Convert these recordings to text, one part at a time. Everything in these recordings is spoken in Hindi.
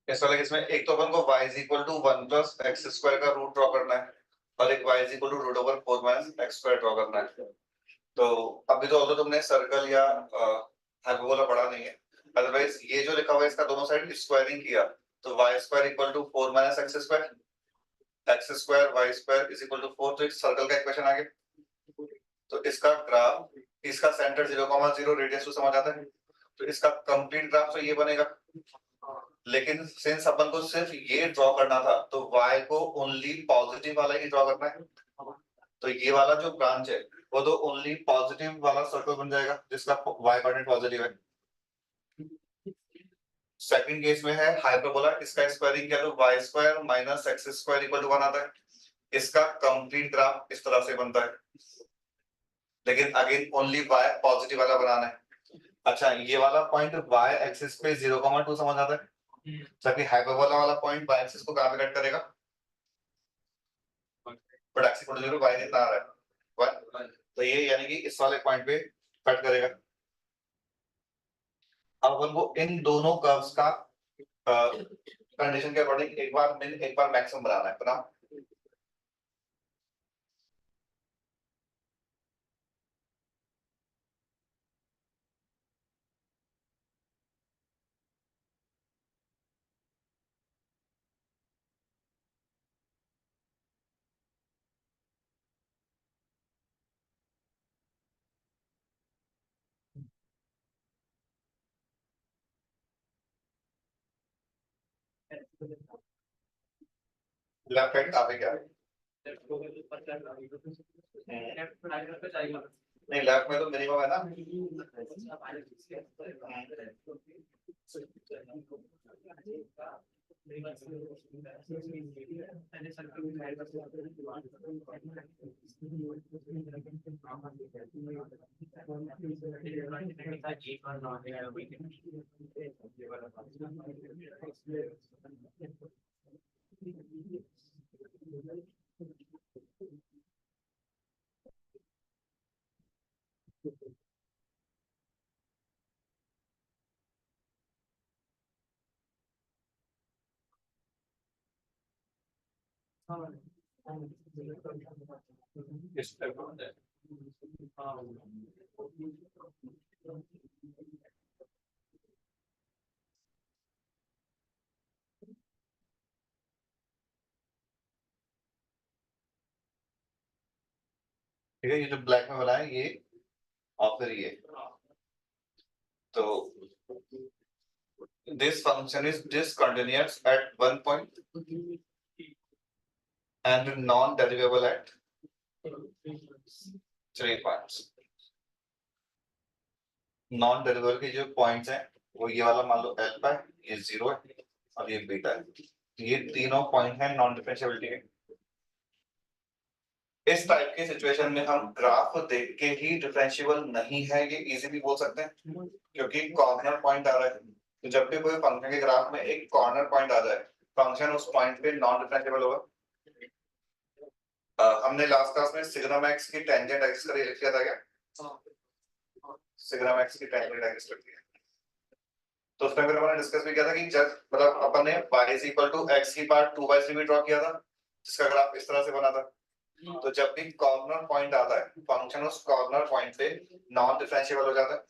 ऐसा लगे इसमें एक तो अपन को y is equal to 1 plus x square का रूट ड्रॉ करना है और एक y is equal to root over 4 minus x square draw करना है। तो अभी तो ऑल्दो तुमने सर्कल या हाइपरबोला पढ़ा नहीं है, अदरवाइज ये जो लिखा हुआ है इसका दोनों साइड स्क्वायरिंग किया तो y square equal to 4 minus x square, x square y square is equal to 4, तो एक सर्कल का इक्वेशन आ गया। तो इसका ग्राफ, इसका सेंटर 0,0 रेडियस टू समझ आता है, तो इसका कंप्लीट ग्राफ तो ये बनेगा। लेकिन सिंस अपन को सिर्फ ये ड्रॉ करना था तो y को ओनली पॉजिटिव वाला ही ड्रॉ करना है, तो ये वाला जो ब्रांच है वो तो ओनली पॉजिटिव वाला सर्कल बन जाएगा जिसका y कोऑर्डिनेट पॉजिटिव है। सेकंड केस में है हाइपरबोला, इसका स्क्वायरिंग किया तो y square minus x square equal to 1 आता है। इसका कंप्लीट ग्राफ इस तरह से बनता है, लेकिन अगेन ओनली y पॉजिटिव वाला बनाना है। अच्छा, ये वाला पॉइंट y एक्सिस पे 0,2 समझ आता है, जबकि हाइपरबोला वाला पॉइंट y एक्सिस को कहां पे कट करेगा, x इक्वल टू 0 y कितना आ रहा है 1, तो ये यानी कि इस वाले पॉइंट पे कट करेगा। अब अपन को इन दोनों कर्व्स का कंडीशन के अकॉर्डिंग एक बार मिन एक बार मैक्सिमम बनाना है अपना। लेफ्ट हैंड आप क्या नहीं, लेफ्ट में तो मिनिमम है ना। इस पे ठीक है, ये जो ब्लैक में बना है ये और फिर ये, तो this function is discontinuous at one point and non-derivable at 3 points। Non डेरिवेबल के जो पॉइंट्स हैं वो ये वाला मान लो अल्फा है, ये 0 है और ये बीटा है, तो ये तीनों पॉइंट हैं नॉन डिफरेंशिएबिलिटी के। इस टाइप की सिचुएशन में हम ग्राफ देख के ही डिफरेंशिएबल नहीं है ये इजीली बोल सकते हैं, क्योंकि कॉर्नर पॉइंट आ रहा है। तो जब भी कोई फंक्शन के ग्राफ में एक कॉर्नर पॉइंट आ जाए, फंक्शन उस पॉइंट पे नॉन डिफरेंशिएबल होगा। हमने लास्ट क्लास में सिग्मा एक्स की टेंजेंट एक्स का लिख लिया था क्या? सिग्मा एक्स की टेंजेंट एक्स लिख दिया। तो उस टाइम पर हमने डिस्कस भी किया था कि जब मतलब अपन ने y is equal to x की पार्ट 2/3 भी ड्रॉ किया था, जिसका ग्राफ इस तरह से बना था। तो जब भी कॉर्नर पॉइंट आता है, फंक्शन उस कॉर्नर पॉइंट पे नॉन डिफरेंशिएबल हो जाता है।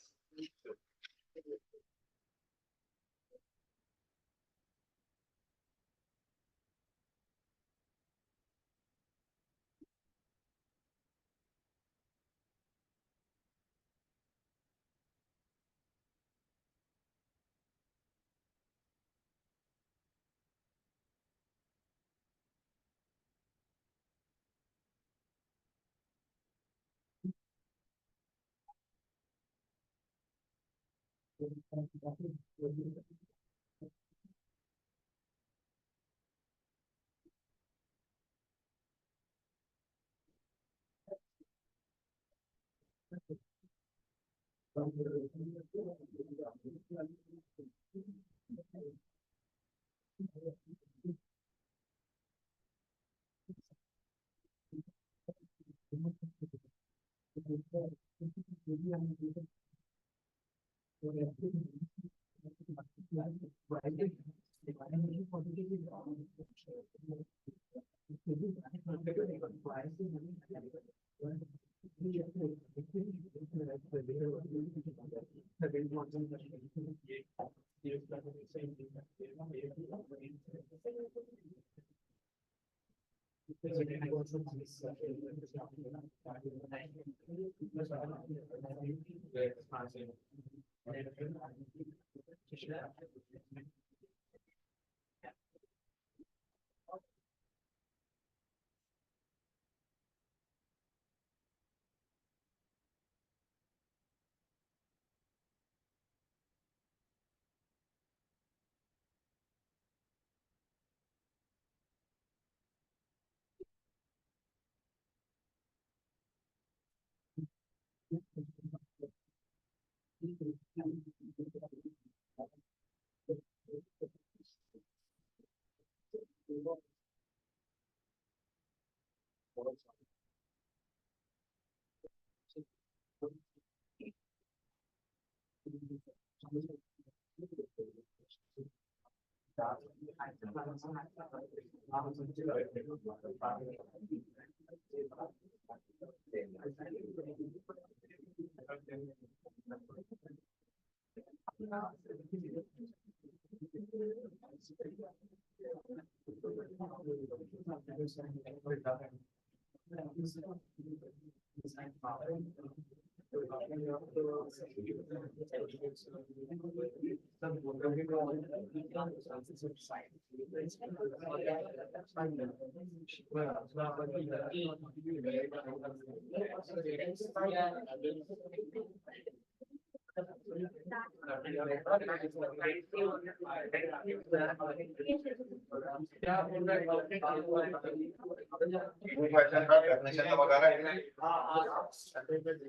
क्वेश्चन का डेफिनेशन तो बता रहा है,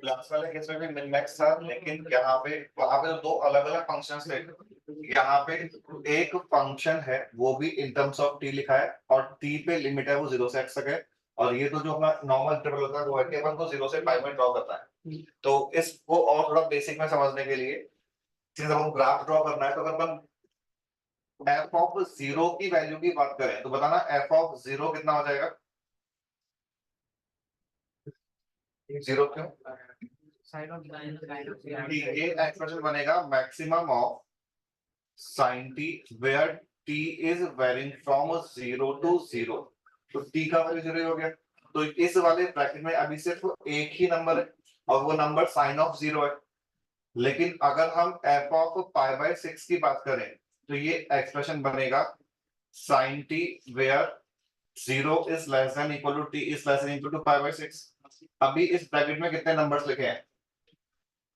लास्ट वाले केस में भी मिन मैक्स था, लेकिन यहाँ पे वहां पे दो अलग अलग फंक्शंस थे। यहाँ पे एक फंक्शन है वो भी इन टर्म्स ऑफ टी लिखा है और टी पे लिमिट है वो 0 से x तक है, और ये तो जो अपना नॉर्मल इंटरवल होता है वो है कि अपन को 0 से पाई में ड्रॉ करता है। तो इसको और थोड़ा बेसिक में समझने के लिए जब हम ग्राफ ड्रॉ करना है तो अगर अपन f ऑफ 0 की वैल्यू की बात करें तो बताना f ऑफ 0 कितना हो जाएगा। 0 क्यों? ये एक्सप्रेशन बनेगा maximum of sin t where t is varying from 0 to 0। तो t का वैल्यू 0 हो गया, तो इस वाले ब्रैकेट में अभी सिर्फ एक ही नंबर है और वो नंबर sin ऑफ 0 है। लेकिन अगर हम f ऑफ पाई बाय 6 की बात करें तो ये एक्सप्रेशन बनेगा sin t where 0 is less than equal to t is less than equal to pi by 6। अभी इस ब्रैकेट में कितने नंबर्स लिखे हैं?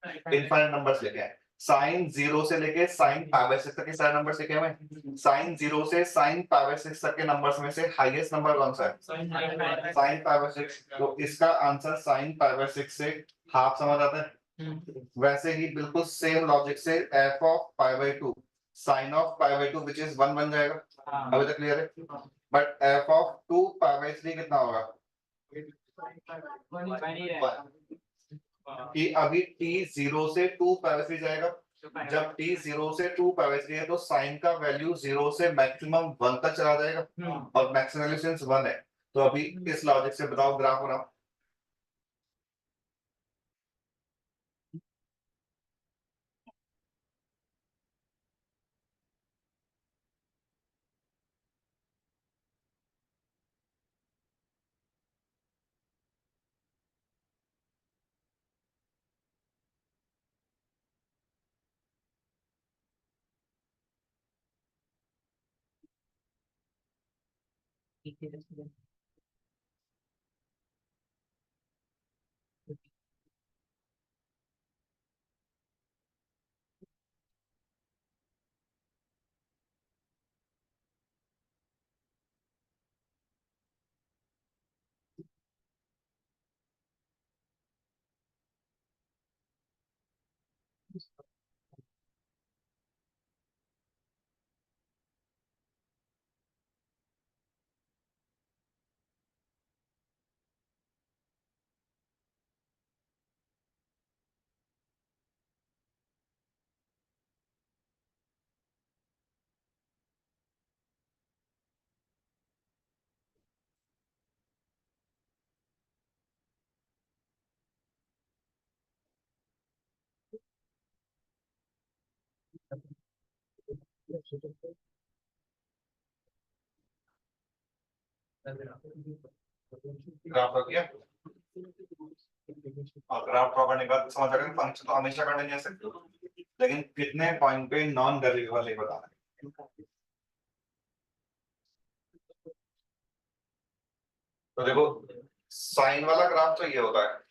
इनफाइनाइट नंबर्स लिखे हैं। साइन 0 से लेके साइन पाई बाय 6 तक के सारे नंबर्स लिखे हुए हैं। साइन 0 से साइन पाई बाय 6 तक के नंबर्स में से हाईएस्ट नंबर कौन सा है? Sine pi by 6। तो इसका आंसर साइन पाई बाय 6 से हाफ समझ आता है। वैसे ही बिल्कुल सेम लॉजिक से f of pi by 2 sine of pi by 2 which is 1 बन जाएगा। अभी तक क्लियर है? But f of 2 pi by 3 कितना होगा? कि अभी t 0 से 2 पाई बाय 3 जाएगा। जब t 0 से 2 पाई बाय 3 है तो साइन का वैल्यू 0 से मैक्सिमम 1 तक चला जाएगा और मैक्सिमम वैल्यू सिंस 1 है। तो अभी इस लॉजिक से बताओ ग्राफ बनाओ। ग्राफ रख दिया और ग्राफ ड्रॉ करने के बाद समझ आ गया फंक्शन तो हमेशा कंटिन्यूअस है, लेकिन कितने पॉइंट पे नॉन डेरिवेबल है बताना है। तो देखो साइन वाला ग्राफ तो ये होता है,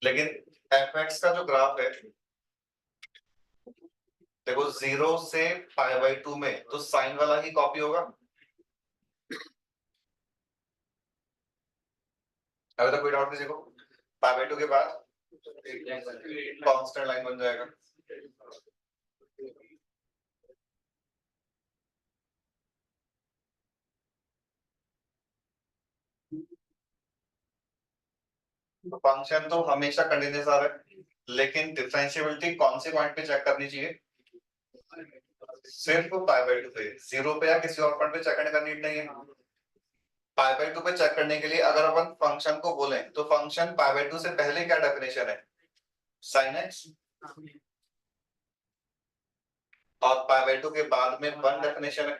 लेकिन एफ एक्स का जो ग्राफ है देखो 0 से पाई बाय 2 में तो साइन वाला ही कॉपी होगा। अगर तो कोई डाउट नहीं, देखो पाई बाय 2 के बाद कांस्टेंट लाइन बन जाएगा। फंक्शन तो हमेशा कंटिन्यूअस आ रहा है, लेकिन डिफरेंशिएबिलिटी कौन से पॉइंट पे चेक करनी चाहिए? सिर्फ पाई बाय 2 पे, 0 पे या किसी और पॉइंट पे चेक करने का नीड नहीं है। पाई बाय 2 पे चेक करने के लिए अगर अपन फंक्शन को बोलें तो फंक्शन पाई बाय 2 से पहले क्या डेफिनेशन है? sin x, और पाई बाय 2 के बाद में 1 डेफिनेशन है।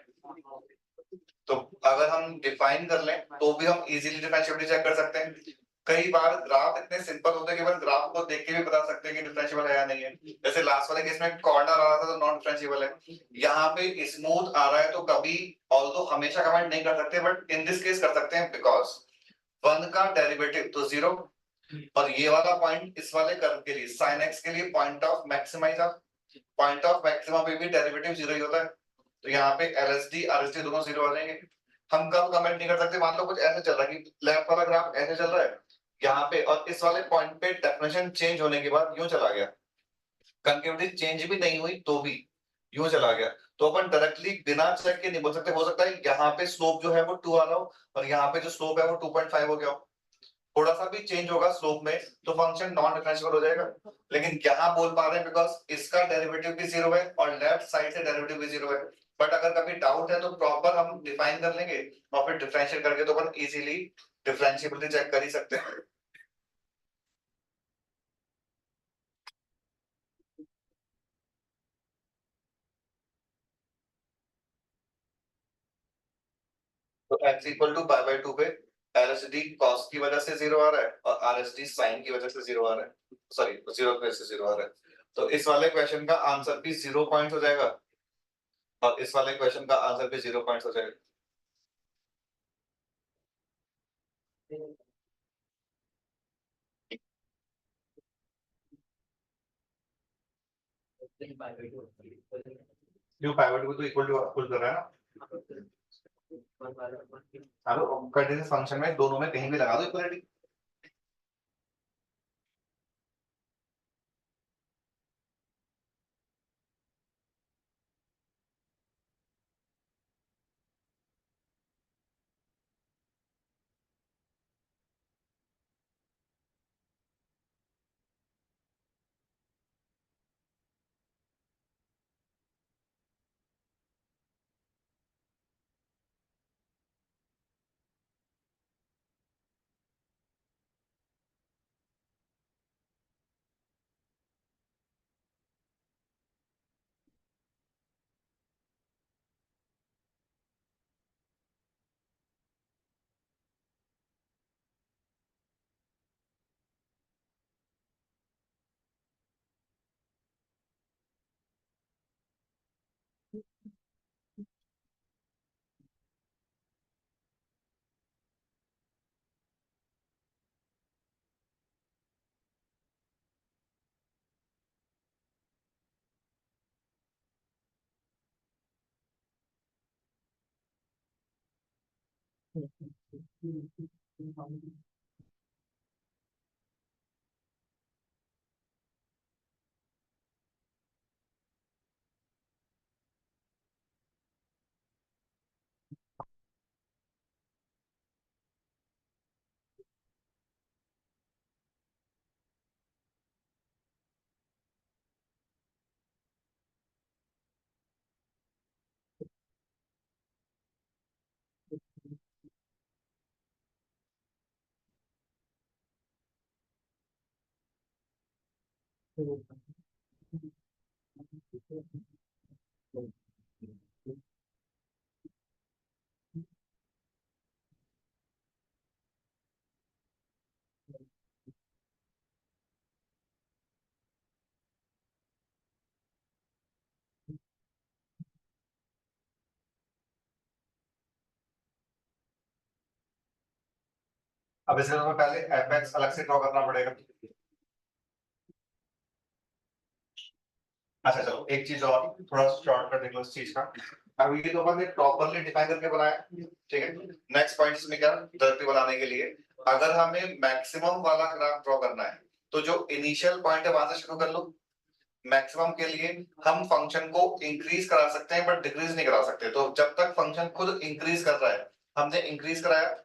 तो अगर हम डिफाइन कर लें तो भी हम इजीली डिफरेंशिएबिलिटी चेक कर सकते हैं। कई बार ग्राफ इतने सिंपल होते हैं कि अपन ग्राफ को देख के भी बता सकते हैं कि डिफरेंशिएबल है या नहीं है। जैसे लास्ट वाले केस में कॉर्नर आ रहा था तो नॉन डिफरेंशिएबल है। यहाँ पे स्मूथ आ रहा है तो कभी, ऑल्दो हमेशा कमेंट नहीं कर सकते, बट इन दिस केस कर सकते हैं बिकॉज 1 का डेरिवेटिव तो 0, और ये वाला पॉइंट इस वाले कर्व के लिए sin x के लिए पॉइंट ऑफ मैक्सिमा था। पॉइंट ऑफ मैक्सिमा पे भी डेरिवेटिव 0 ही होता है, तो यहाँ पे LSD RSD दोनों 0 आ जाएंगे। हम कब कमेंट नहीं कर सकते? मान लो कुछ ऐसे चल रहा है कि लेफ्ट वाला ग्राफ ऐसे चल रहा है यहाँ पे, और इस वाले पॉइंट पे डेफिनेशन चेंज होने के बाद यूं चला गया, कनकेविटी चेंज भी नहीं हुई तो भी यूं चला गया, तो अपन डायरेक्टली बिना चेक के नहीं बोल सकते। हो सकता है यहाँ पे स्लोप जो है वो 2 आ रहा हो और यहाँ पे जो स्लोप है वो 2.5 हो गया हो। थोड़ा सा भी चेंज होगा स्लोप में तो फंक्शन नॉन डिफरेंशिएबल हो जाएगा। लेकिन यहाँ बोल पा रहे हैं बिकॉज इसका डेरिवेटिव भी 0 है और लेफ्ट साइड से डेरिवेटिव भी 0 है। बट अगर कभी डाउट है तो प्रॉपर हम डिफाइन कर लेंगे और फिर डिफरेंशिएट करके तो अपन इजीली डिफरेंशिएबिलिटी चेक कर ही सकते हैं। तो x equal to pi by 2 पे LSD cos की वजह से 0 आ रहा है और RSD sin की वजह से 0 आ रहा है, सॉरी 0 की वजह से 0 आ रहा है। तो इस वाले क्वेश्चन का आंसर भी 0 पॉइंट हो जाएगा और इस वाले क्वेश्चन का आंसर भी 0 पॉइंट हो जाएगा। जो पाइवट को तो इक्वल टू पुल कर रहा है ना, हेलो कंटीन्यूअस फंक्शन में दोनों में कहीं भी लगा दो इक्वलिटी। अब इससे हमें पहले fx अलग से ड्रॉ करना पड़ेगा। अच्छा चलो एक चीज और थोड़ा शॉर्ट कर देखो इस चीज का। अब ये तो अपन ने प्रॉपर्ली डिफाइन करके बनाया, ठीक है। नेक्स्ट पॉइंट इसमें क्या, डायरेक्टली बनाने के लिए अगर हमें मैक्सिमम वाला ग्राफ ड्रॉ करना है तो जो इनिशियल पॉइंट है वहां से शुरू कर लो। मैक्सिमम के लिए हम फंक्शन को इंक्रीज करा सकते हैं बट डिक्रीज नहीं करा सकते। तो जब तक फंक्शन खुद इंक्रीज कर रहा है हमने इंक्रीज कराया,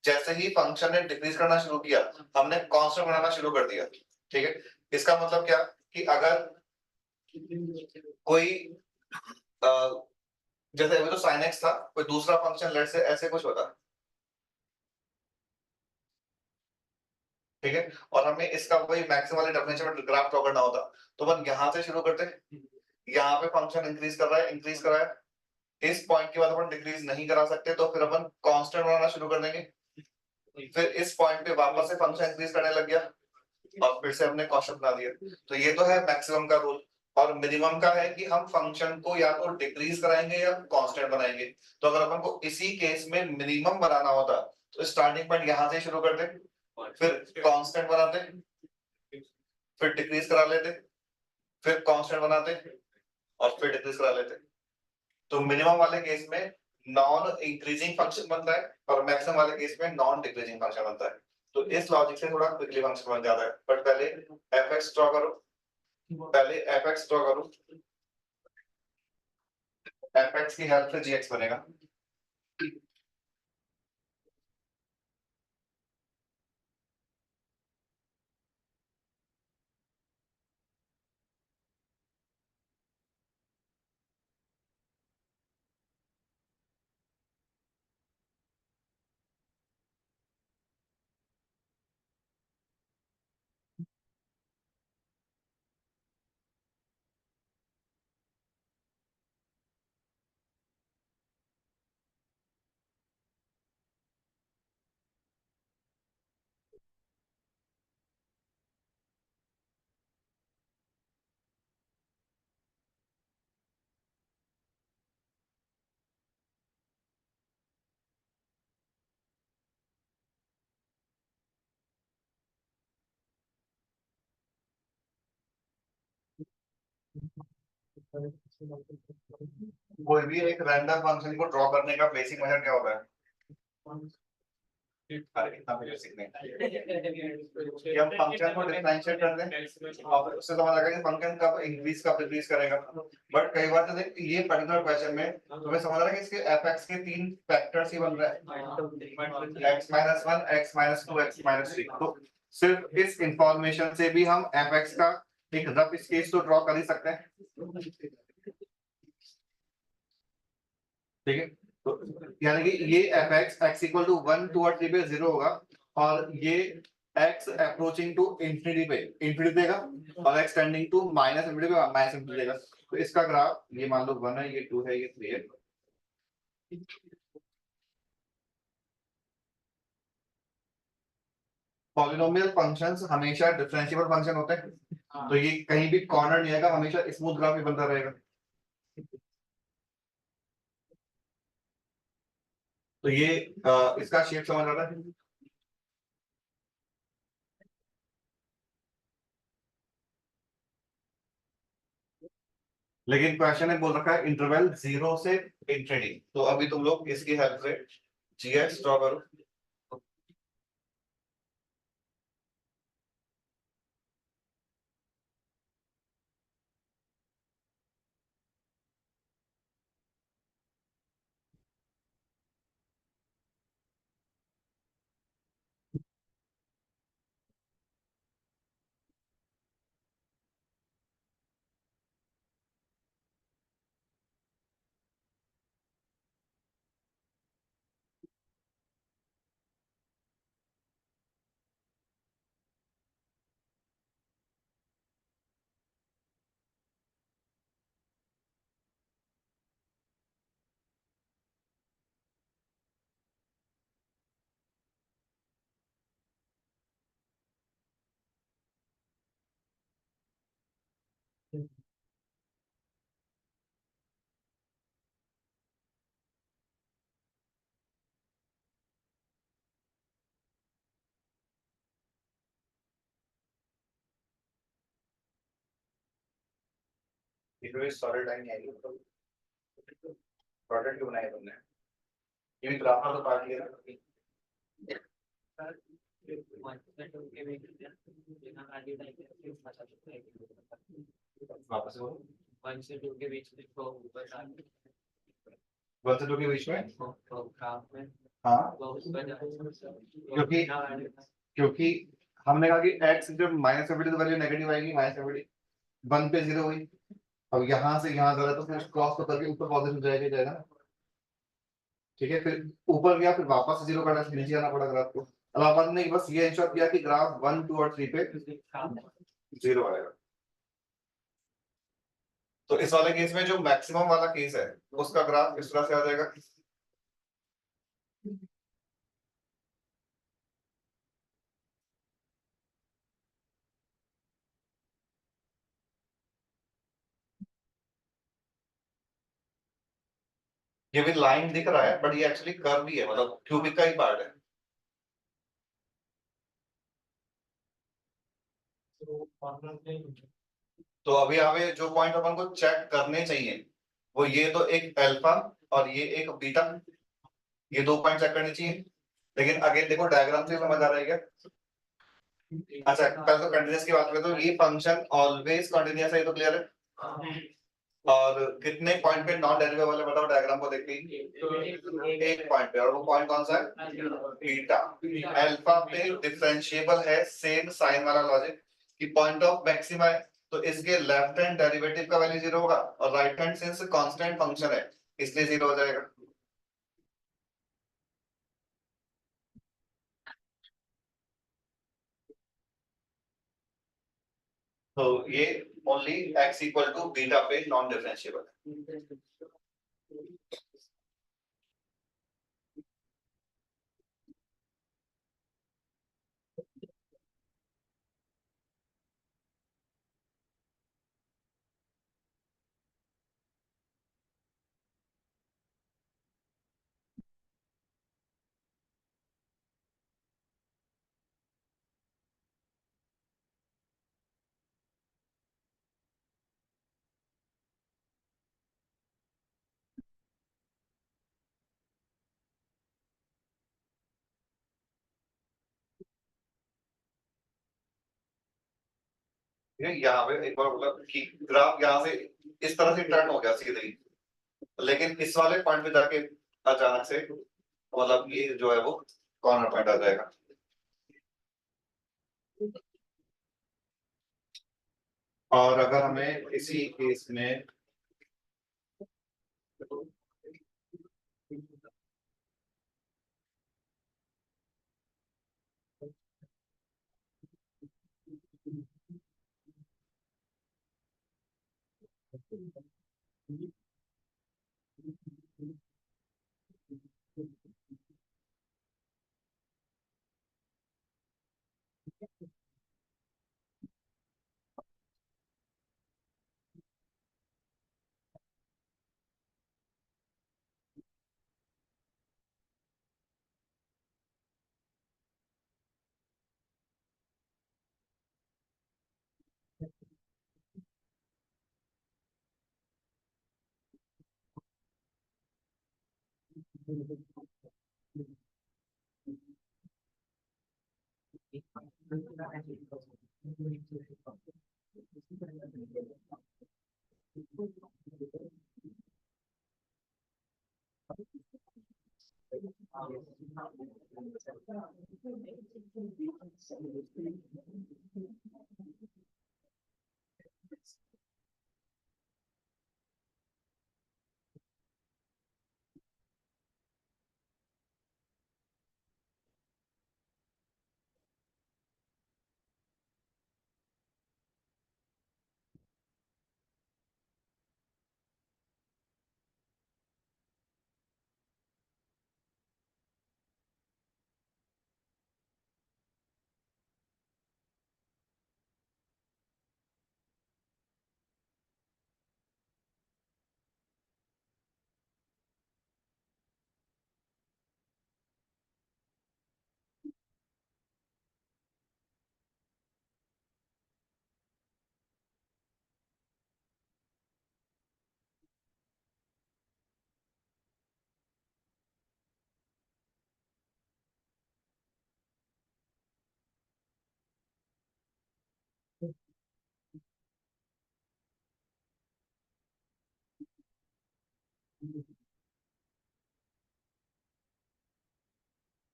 जैसे ही फंक्शन ने डिक्रीज करना शुरू किया हमने कांस्टेंट बनाना शुरू कर दिया, ठीक है। इसका मतलब क्या कि अगर कोई जैसे अभी तो sin x था, कोई दूसरा फंक्शन लेट से ऐसे कुछ होता, ठीक है, और हमें इसका वही मैक्सिमम वाली डेफिनेशन में ग्राफ ड्रॉ करना होता, तो अपन यहाँ से शुरू करते, यहाँ पे फंक्शन इंक्रीज कर रहा है, इंक्रीज कर रहा है, इस पॉइंट के बाद अपन डिक्रीज नहीं करा सकते, तो फिर अपन कांस्टेंट बनाना शुरू कर देंगे, फिर इस पॉइंट पे वापस से फंक्शन इंक्रीज करने लग गया और फिर से हमने कांस्टेंट बना दिया। तो ये तो है मैक्सिमम का रूल, और मिनिमम का है कि हम फंक्शन को या तो डिक्रीज कराएंगे या कांस्टेंट बनाएंगे। तो अगर अपन को इसी केस में मिनिमम बनाना होता तो स्टार्टिंग पॉइंट यहाँ से शुरू कर दे, फिर कांस्टेंट बनाते, फिर डिक्रीज करा लेते, फिर कांस्टेंट बनाते और फिर डिक्रीज करा लेते। तो मिनिमम वाले केस में नॉन इंक्रीजिंग फंक्शन बनता है और मैक्सिमम वाले केस में नॉन डिक्रीजिंग फंक्शन बनता है। तो इस लॉजिक से थोड़ा क्विकली फंक्शन बन जाता है, बट पहले fx ड्रॉ करो, पहले fx ड्रॉ करो, fx की हेल्प से gx बनेगा। कोई भी एक रैंडम फंक्शन को ड्रॉ करने का बेसिक मेथड क्या होता है? अरे इतना मुझे सीखने कि हम फंक्शन को डिफरेंशिएट कर दें और उससे समझ आएगा कि फंक्शन कब इंक्रीज कब डिक्रीज करेगा। बट कई बार तो देख ये पर्टिकुलर क्वेश्चन में तुम्हें समझ आ रहा है कि इसके fx के तीन फैक्टर्स ही बन रहे हैं, x-1 x-2 x-3। तो सिर्फ इस इंफॉर्मेशन से भी हम fx का एक रफ स्केच तो ड्रॉ कर ही सकते हैं, ठीक है। तो यानी कि ये fx x equal to 1 to 3 पे 0 होगा और ये x अप्रोचिंग टू इंफिनिटी पे इंफिनिटी देगा और x tending to minus infinity पे माइनस इंफिनिटी देगा। तो इसका ग्राफ ये मान लो 1 है, ये 2 है, ये 3 है। पॉलिनोमियल फंक्शंस हमेशा डिफरेंशिएबल फंक्शन होते हैं, तो ये कहीं भी कॉर्नर नहीं आएगा, हमेशा स्मूथ ग्राफ ही बनता रहेगा। तो ये इसका शेप समझ आ रहा है। लेकिन क्वेश्चन ने बोल रखा है इंटरवल 0 से इंफिनिटी, तो अभी तुम लोग इसकी हेल्प से gx ड्रॉ करो। ये सॉलिड लाइन है, प्रोडक्ट क्यों बनाया तुमने? ये ग्राफ में तो काट लिया ना। वापस बोलो। 1 से 2 के बीच में तो ऊपर आ गया। 1 से 2 के बीच में ग्राफ में हाँ, क्योंकि क्योंकि हमने कहा कि एक्स जब माइनस एफिडी तो वैल्यू नेगेटिव आएगी, माइनस एफिडी 1 पे 0 हुई। अब यहाँ से यहाँ जा रहा है तो फिर क्रॉस तो करके ऊपर पॉजिटिव जाएगा जाएगा ना। ठीक है, फिर ऊपर गया, फिर वापस 0 करना, फिर नीचे आना पड़ा ग्राफ को। अलाहाबाद ने बस ये इंश्योर किया कि ग्राफ 1, 2 और 3 पे 0 आएगा। तो इस वाले केस में जो मैक्सिमम वाला केस है उसका ग्राफ इस तरह से आ जाएगा। ये भी लाइन दिख रहा है बट ये एक्चुअली कर्व भी है, मतलब क्यूबिक का ही पार्ट है। तो अभी हमें जो पॉइंट अपन को चेक करने चाहिए वो ये तो एक अल्फा और ये एक बीटा, ये 2 पॉइंट चेक करने चाहिए। लेकिन अगेन देखो डायग्राम से समझ आ रहा है क्या? अच्छा पहले तो कंटिन्यूअस की बात करें तो ये फंक्शन ऑलवेज कंटिन्यूअस है, ये तो क्लियर है। और कितने पॉइंट पे नॉन डेरिवेबल वाले बताओ डायग्राम को देख के? एक पॉइंट पे, और वो पॉइंट कौन सा है? बीटा। अल्फा पे डिफरेंशिएबल है, सेम साइन वाला लॉजिक कि पॉइंट ऑफ मैक्सिमा है तो इसके लेफ्ट हैंड डेरिवेटिव का वैल्यू 0 होगा और right hand since constant function है इसलिए 0 हो जाएगा। तो ये only x equal to beta पे नॉन डिफरेंशिएबल है। यहाँ पे एक बार बोला कि ग्राफ यहाँ से इस तरह से टर्न हो गया सीधे ही, लेकिन इस वाले पॉइंट पे जाके अचानक से मतलब ये जो है वो कॉर्नर पॉइंट आ जाएगा। और अगर हमें इसी केस में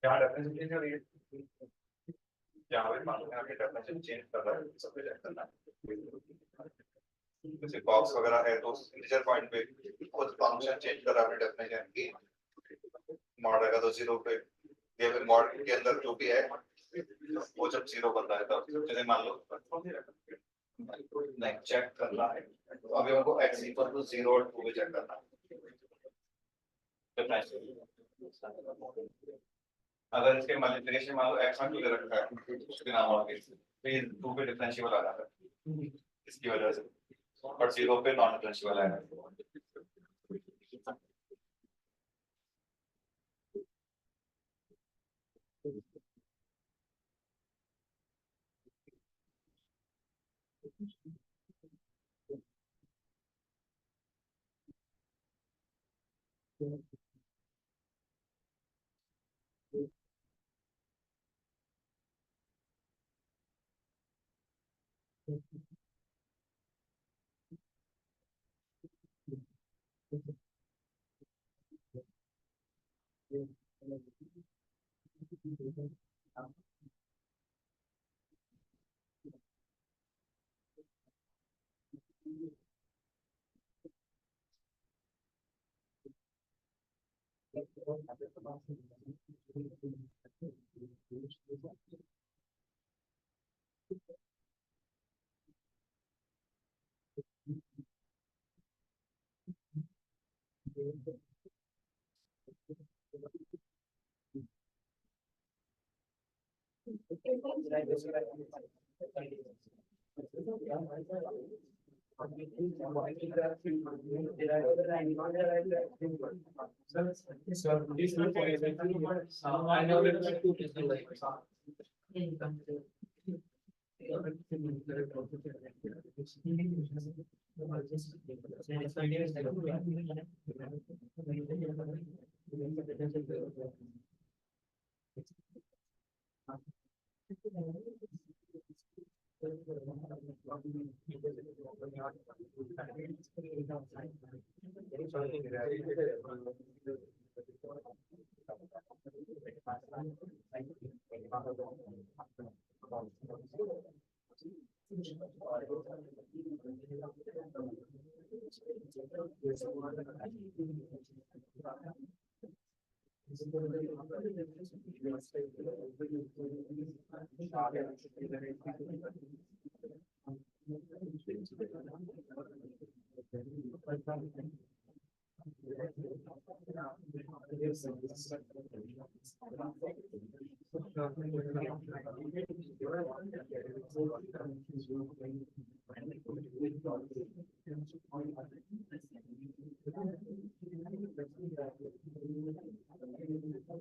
क्या डेफिनेशन हो रही है? यहाँ पे मान लो आगे डेफिनेशन चेंज कर रहा है, सब पे चेक करना है। जैसे बॉक्स वगैरह है तो इंटीजर पॉइंट पे खुद फंक्शन चेंज कर रहा है डेफिनेशन की, मॉड रहेगा तो 0 पे, या फिर मॉड के अंदर जो भी है वो जब 0 बनता है तब, जैसे मान लो नहीं चेक करना है तो अभी हमको x इक्वल टू 0 और 2 पे चेक करना है डेफिनेशन। अगर इसके मल्टीप्लिकेशन मान लो x में 2 दे रखा है उसके नाम और के, तो ये 2 पे डिफरेंशिएबल आ जाता है इसकी वजह से, और 0 पे नॉन डिफरेंशिएबल आएगा।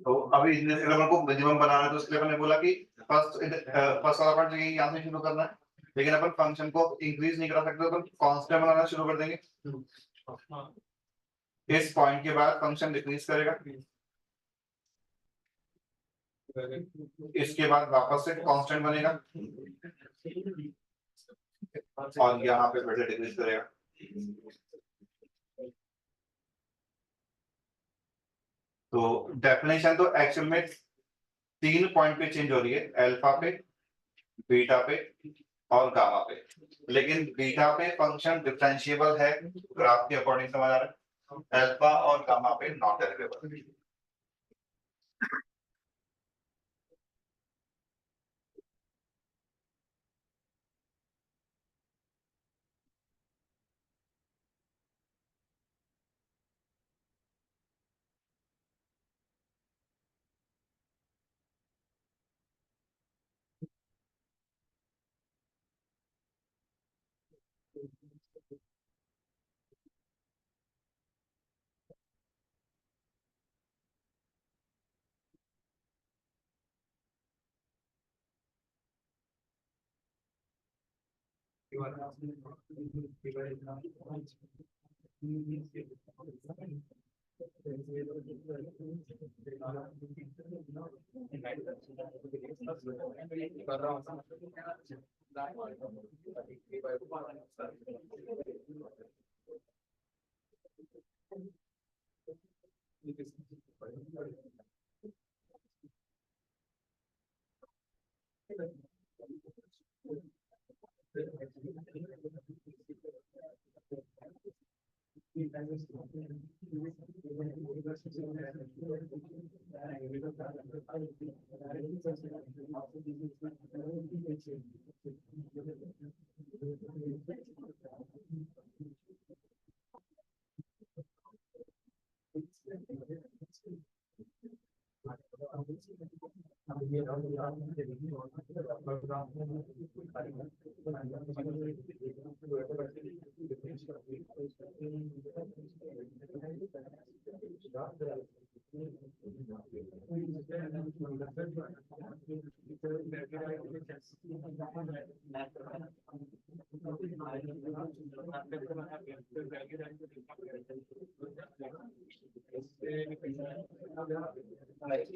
तो अभी अगर हमको मिनिमम बनाना है तो इसलिए मैंने बोला कि फर्स्ट वाला पार्ट यहाँ से शुरू करना है, लेकिन अपन फंक्शन को इंक्रीज नहीं करा सकते, अपन कांस्टेंट बनाना शुरू कर देंगे। इस पॉइंट के बाद फंक्शन डिक्रीज करेगा, इसके बाद वापस से कांस्टेंट बनेगा और यहाँ पे फिर से डिक्रीज करेगा। तो डेफिनेशन तो एक्चुअल में 3 पॉइंट पे चेंज हो रही है, अल्फा पे, बीटा पे और गामा पे, लेकिन बीटा पे फंक्शन डिफरेंशिएबल है ग्राफ के अकॉर्डिंग समझ आ रहा है, अल्फा और गामा पे नॉट डेरिवेबल। ये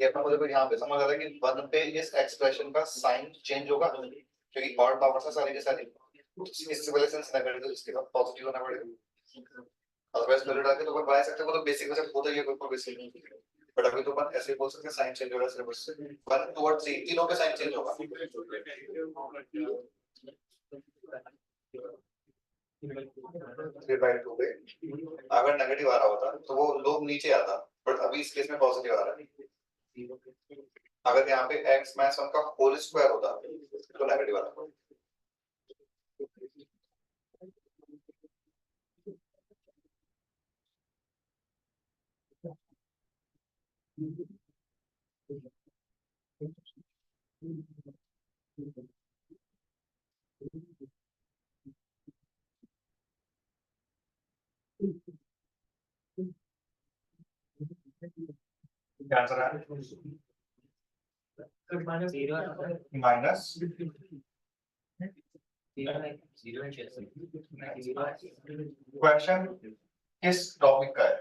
अपना मुझे यहाँ पे समझ आ रहा है कि वन पे इस एक्सप्रेशन का साइन चेंज होगा क्योंकि और पावर से सारी के सारी इससे पहले सेंस नेगेटिव इसके बाद पॉजिटिव होना पड़ेगा। अदरवाइज वैल्यू डाल के तो अपन बना सकते हैं, वो तो बेसिक वैसे होता ही है, कोई बेसिक नहीं। बट अभी तो अपन ऐसे ही बोल सकते हैं साइन चेंज होगा सिर्फ उससे वन टुवर्ड्स सी तीनों पे साइन चेंज होगा। 3/2 पे अगर नेगेटिव आ रहा होता तो वो लोग नीचे आता, बट अभी इस केस में पॉजिटिव आ रहा है। अगर यहाँ पे x माइनस 1 का होल स्क्वायर होता तो नेगेटिव आता। क्या आंसर है? माइनस क्वेश्चन किस टॉपिक का है?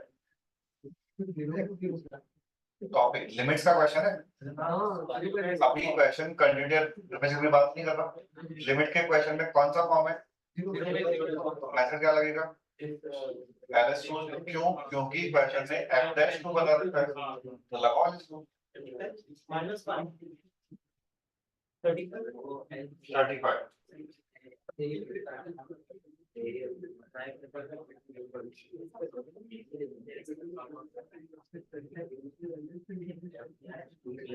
टॉपिक लिमिट्स का क्वेश्चन है। अभी क्वेश्चन कंटिन्यूटी में बात नहीं कर रहा, लिमिट के क्वेश्चन में कौन सा फॉर्म है? मैथड क्या लगेगा? क्यों? क्योंकि क्वेश्चन में f डैश को बता रखा है, तो लगाओ इसको -35।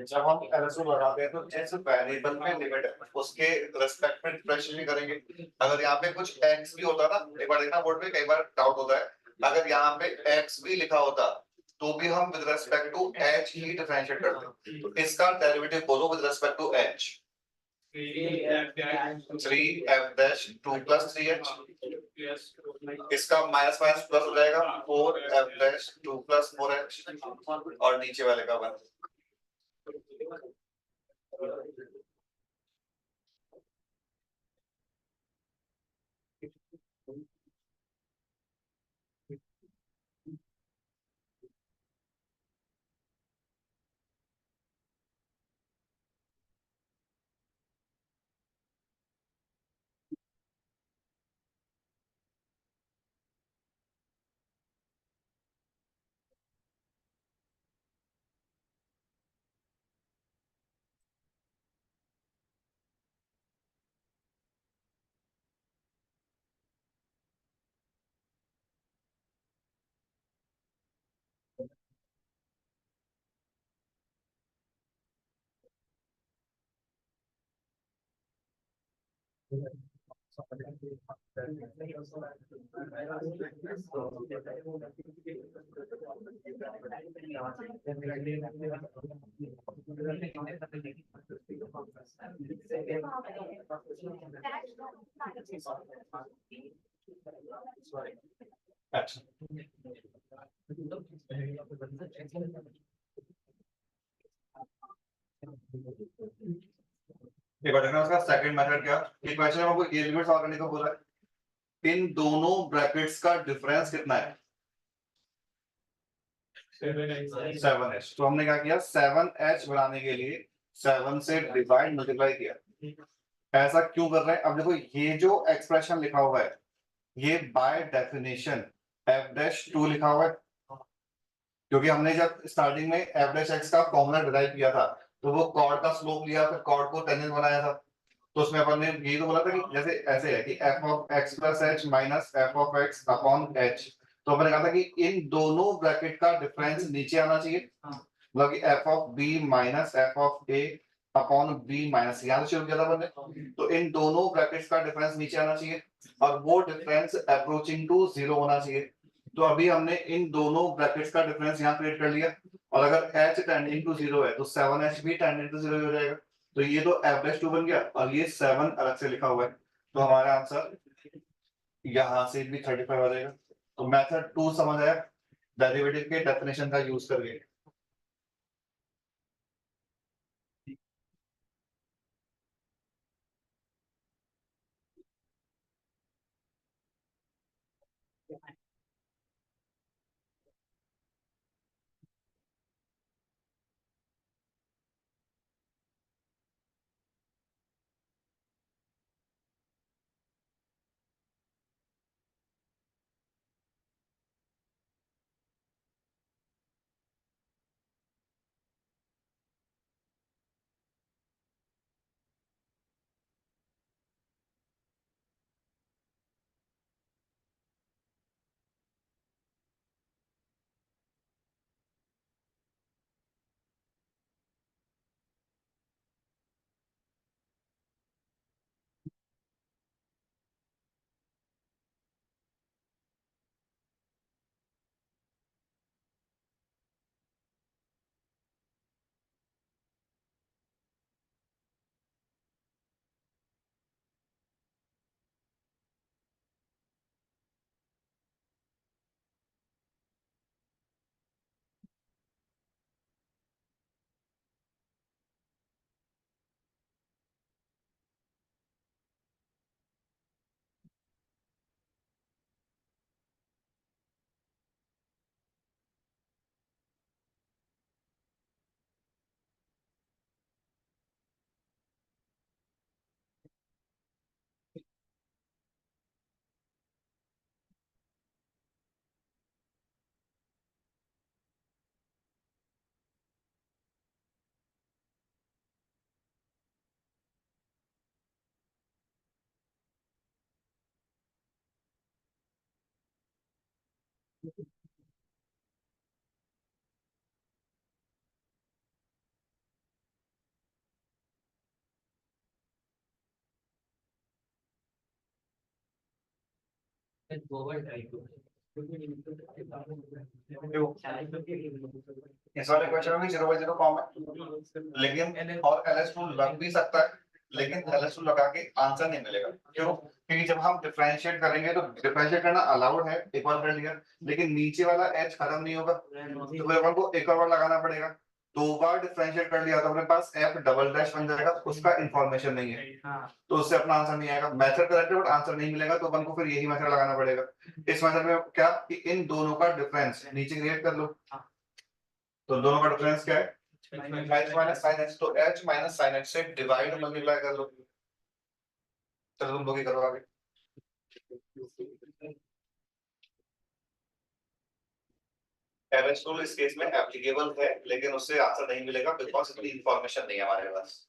जब हम LSO लगाते हैं तो जिस वेरिएबल में लिमिट है उसके रिस्पेक्ट में डिफरेंशिएट भी करेंगे। अगर यहाँ पे कुछ x भी होता ना, एक बार देखना बोर्ड पे, कई बार डाउट होता है, अगर यहाँ पे x भी लिखा होता तो भी हम विद रिस्पेक्ट टू h ही डिफरेंशिएट करते। तो इसका डेरिवेटिव बोलो with respect to h। 3f dash 2 plus 3h, इसका माइनस माइनस प्लस हो जाएगा 4f dash 2 plus 4h और नीचे वाले का 1। अच्छा एक बार देखना उसका सेकंड मेथड क्या। ये क्वेश्चन में हमको ये लिमिट्स और करने को बोला है। इन दोनों ब्रैकेट्स का डिफरेंस कितना है? 7h। तो हमने क्या किया, 7h बनाने के लिए 7 से डिवाइड मल्टीप्लाई किया। ऐसा क्यों कर रहे हैं? अब देखो ये जो एक्सप्रेशन लिखा हुआ है ये बाय डेफिनेशन f डैश 2 लिखा हुआ है, क्योंकि हमने जब स्टार्टिंग में f डैश x का फॉर्मूला डिराइव किया था तो वो कॉर्ड का स्लोप लिया, फिर कॉर्ड को टेंजेंट बनाया था। तो उसमें अपन ने यही तो बोला था कि जैसे ऐसे है कि f of x plus h minus f of x upon h, तो मैंने कहा था कि इन दोनों ब्रैकेट का डिफरेंस नीचे आना चाहिए, मतलब कि f of b minus f of a upon b minus, यहां से शुरू किया था मैंने, तो इन दोनों ब्रैकेट्स का डिफरेंस नीचे आना चाहिए और वो डिफरेंस अप्रोचिंग टू जीरो होना चाहिए। तो अभी हमने इन दोनों ब्रैकेट्स का डिफरेंस यहाँ क्रिएट कर लिया, और अगर h टेंडिंग टू जीरो है तो 7h भी टेंडिंग टू जीरो हो जाएगा। तो ये तो एवरेज टू बन गया और ये 7 अलग से लिखा हुआ है, तो हमारा आंसर यहाँ से भी 35 आ जाएगा। तो मेथड 2 समझ आया, डेरिवेटिव के डेफिनेशन का यूज करके। इस वाले क्वेश्चन में भी 0/0 फॉर्म है, लेकिन और LS2 लग भी सकता है, लेकिन LS2 लगा के आंसर नहीं मिलेगा। क्यों? क्योंकि जब हम डिफरेंशिएट करेंगे तो डिफरेंशिएट करना अलाउड है, एक बार कर लिया, लेकिन नीचे वाला h खत्म नहीं होगा, तो फिर अपन को एक और बार लगाना पड़ेगा। दो बार डिफरेंशिएट कर लिया तो अपने पास f डबल डैश बन जाएगा, उसका इंफॉर्मेशन नहीं है, तो उससे अपना आंसर नहीं आएगा। मेथड करेक्ट है बट आंसर नहीं मिलेगा, तो अपन को फिर यही मेथड लगाना पड़ेगा। इस मेथड में क्या कि इन दोनों का डिफरेंस नीचे क्रिएट कर लो, तो दोनों का डिफरेंस क्या है, h माइनस साइन h, तो h माइनस साइन h से डिवाइड मल्टीप्लाई कर लो। चलो तुम लोग ही करो आगे। LS रूल इस केस में एप्लीकेबल है, लेकिन उससे आंसर नहीं मिलेगा बिकॉज इतनी इंफॉर्मेशन नहीं है हमारे पास।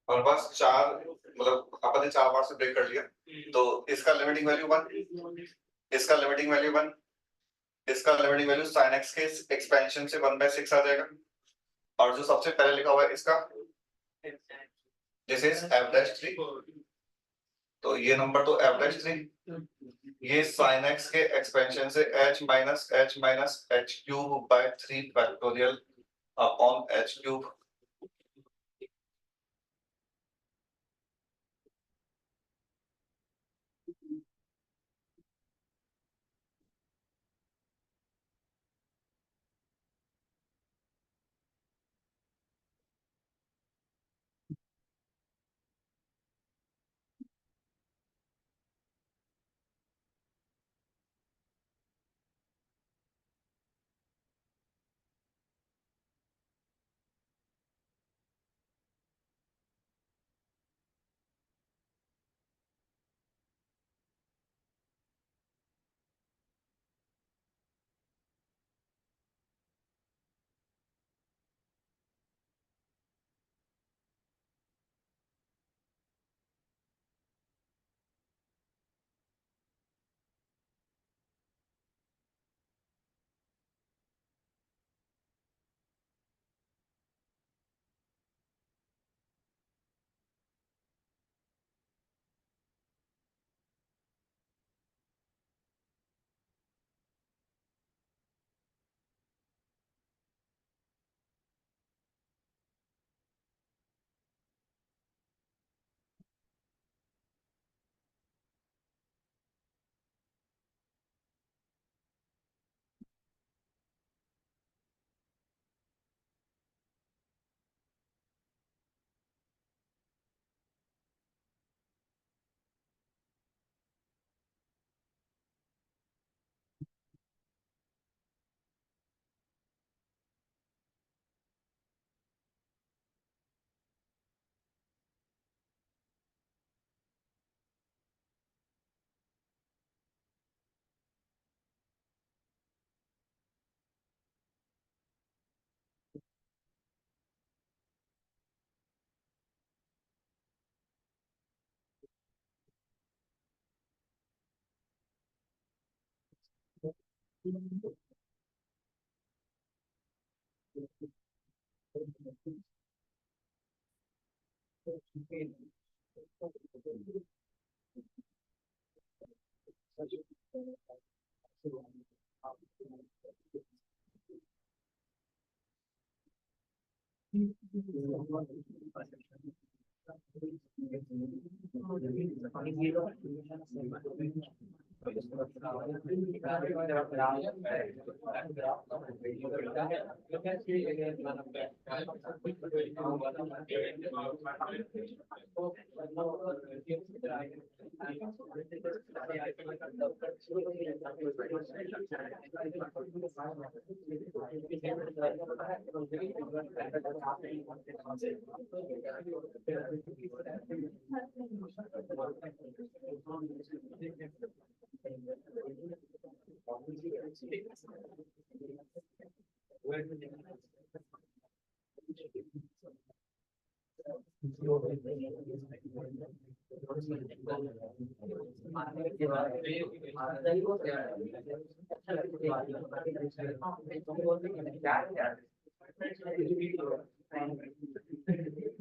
और बस चार, मतलब अपन ने चार बार से ब्रेक कर लिया, तो इसका लिमिटिंग वैल्यू 1, इसका लिमिटिंग वैल्यू 1, इसका लिमिटिंग वैल्यू sin x के एक्सपेंशन से 1/6 आ जाएगा, और जो सबसे पहले लिखा हुआ है इसका दिस इज f'3, तो ये नंबर तो f'3, ये sin x के एक्सपेंशन से h minus h cube by 3 factorial upon h cube.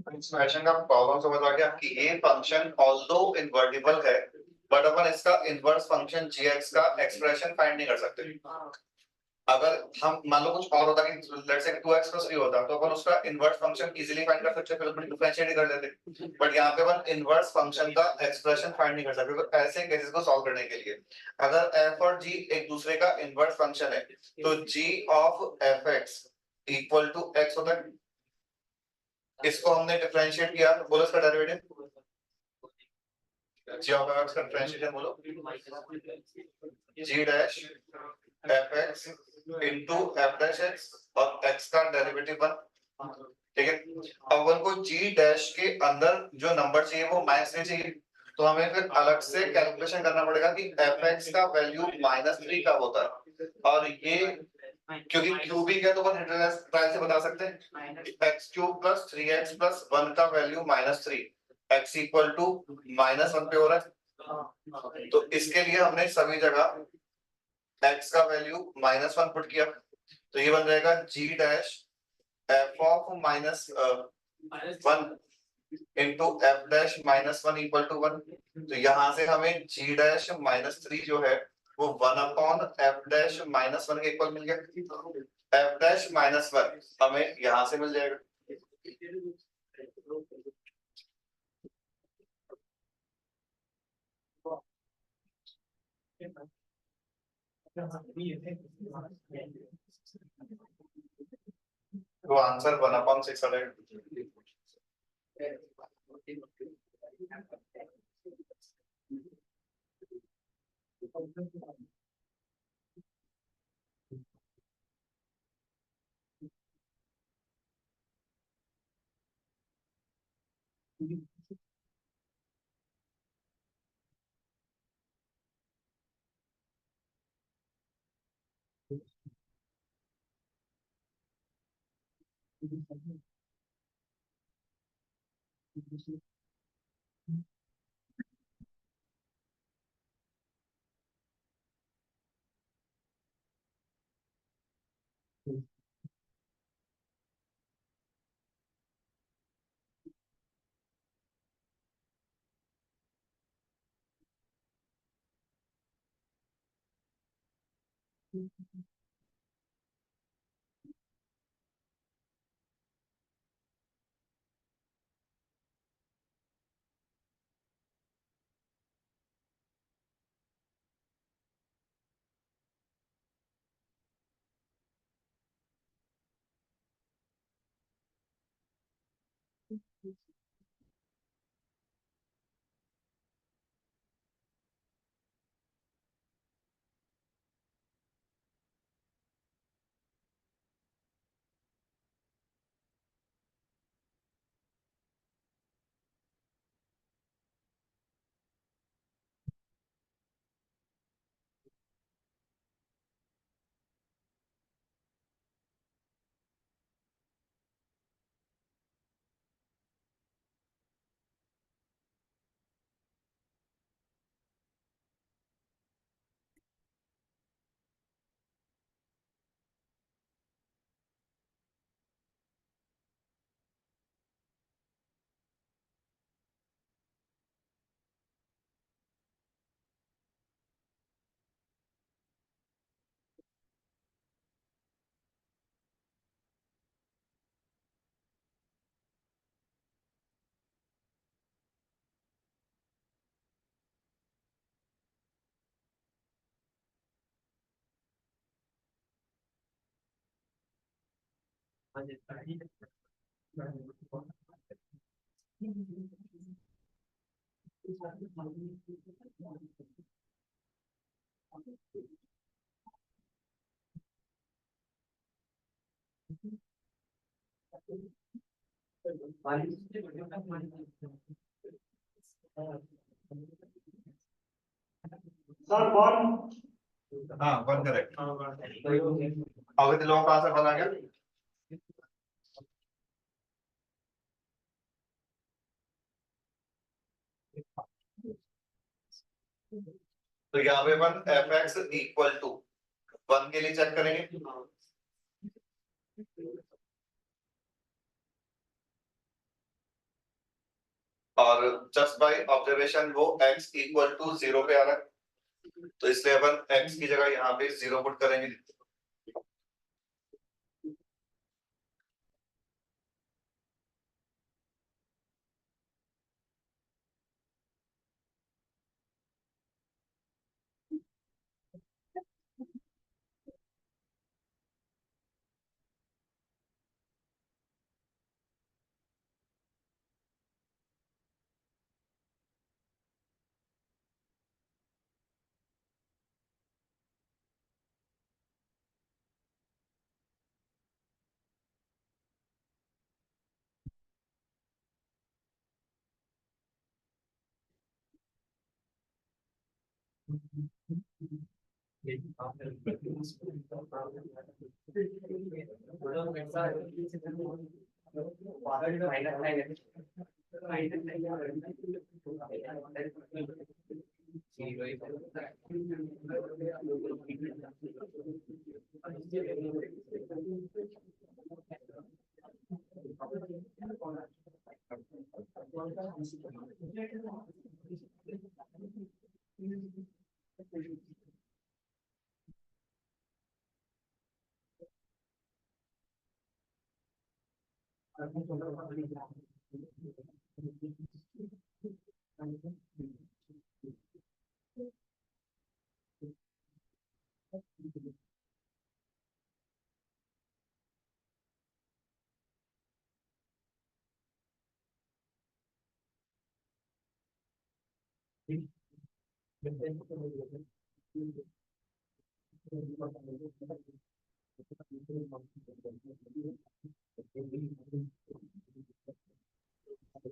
Expression का प्रॉब्लम समझ आ गया कि ये फंक्शन ऑल्दो इन्वर्टिबल है, बट अपन इसका इनवर्स फंक्शन gx का एक्सप्रेशन फाइंड नहीं कर सकते। अगर हम मान लो कुछ और होता कि लेट्स से 2x + 3 होता तो अपन उसका इनवर्स फंक्शन इजीली फाइंड कर सकते, फिर अपन डिफरेंशिएट कर लेते। बट यहाँ पे अपन इनवर्स फंक्शन का एक्सप्रेशन फाइंड नहीं कर सकते। तो ऐसे केसेस को सॉल्व करने के लिए अगर f और g एक दूसरे का इनवर्स फंक्शन है तो g of fx equal to x होता है। इसको हमने डिफरेंशिएट किया, बोलो इसका डेरिवेटिव। g ऑफ fx का डिफरेंशिएशन बोलो, g dash fx into f dash x और x का डेरिवेटिव 1। ठीक है, अब अपन को g डैश के अंदर जो नंबर चाहिए वो -3 चाहिए, तो हमें फिर अलग से कैलकुलेशन करना पड़ेगा कि fx का वैल्यू -3 कब होता है। और ये क्योंकि क्यूबिक है तो अपन इंटरनल ट्रायल से बता सकते हैं x³ + 3x + 1 का वैल्यू -3, x इक्वल टू -1 पे हो रहा है। तो इसके लिए हमने सभी जगह x का वैल्यू -1 पुट किया, तो ये बन जाएगा g dash f of -1 into f dash -1 equal to 1। तो यहाँ से हमें g डैश -3 जो है वो 1 f डैश -1 के इक्वल मिल गया। f डैश -1 हमें यहाँ से मिल जाएगा। तो आंसर 1/6 आ जाएगा। Sir one. हाँ, वन करेक्ट। अवैध लोगों का आंसर बना गया। तो यहाँ पे अपन f x equal to one के लिए चेक करेंगे। और जस्ट बाय ऑब्जर्वेशन वो x इक्वल टू 0 पे आ रहा है, तो इसलिए अपन x की जगह यहाँ पे 0 पुट करेंगे।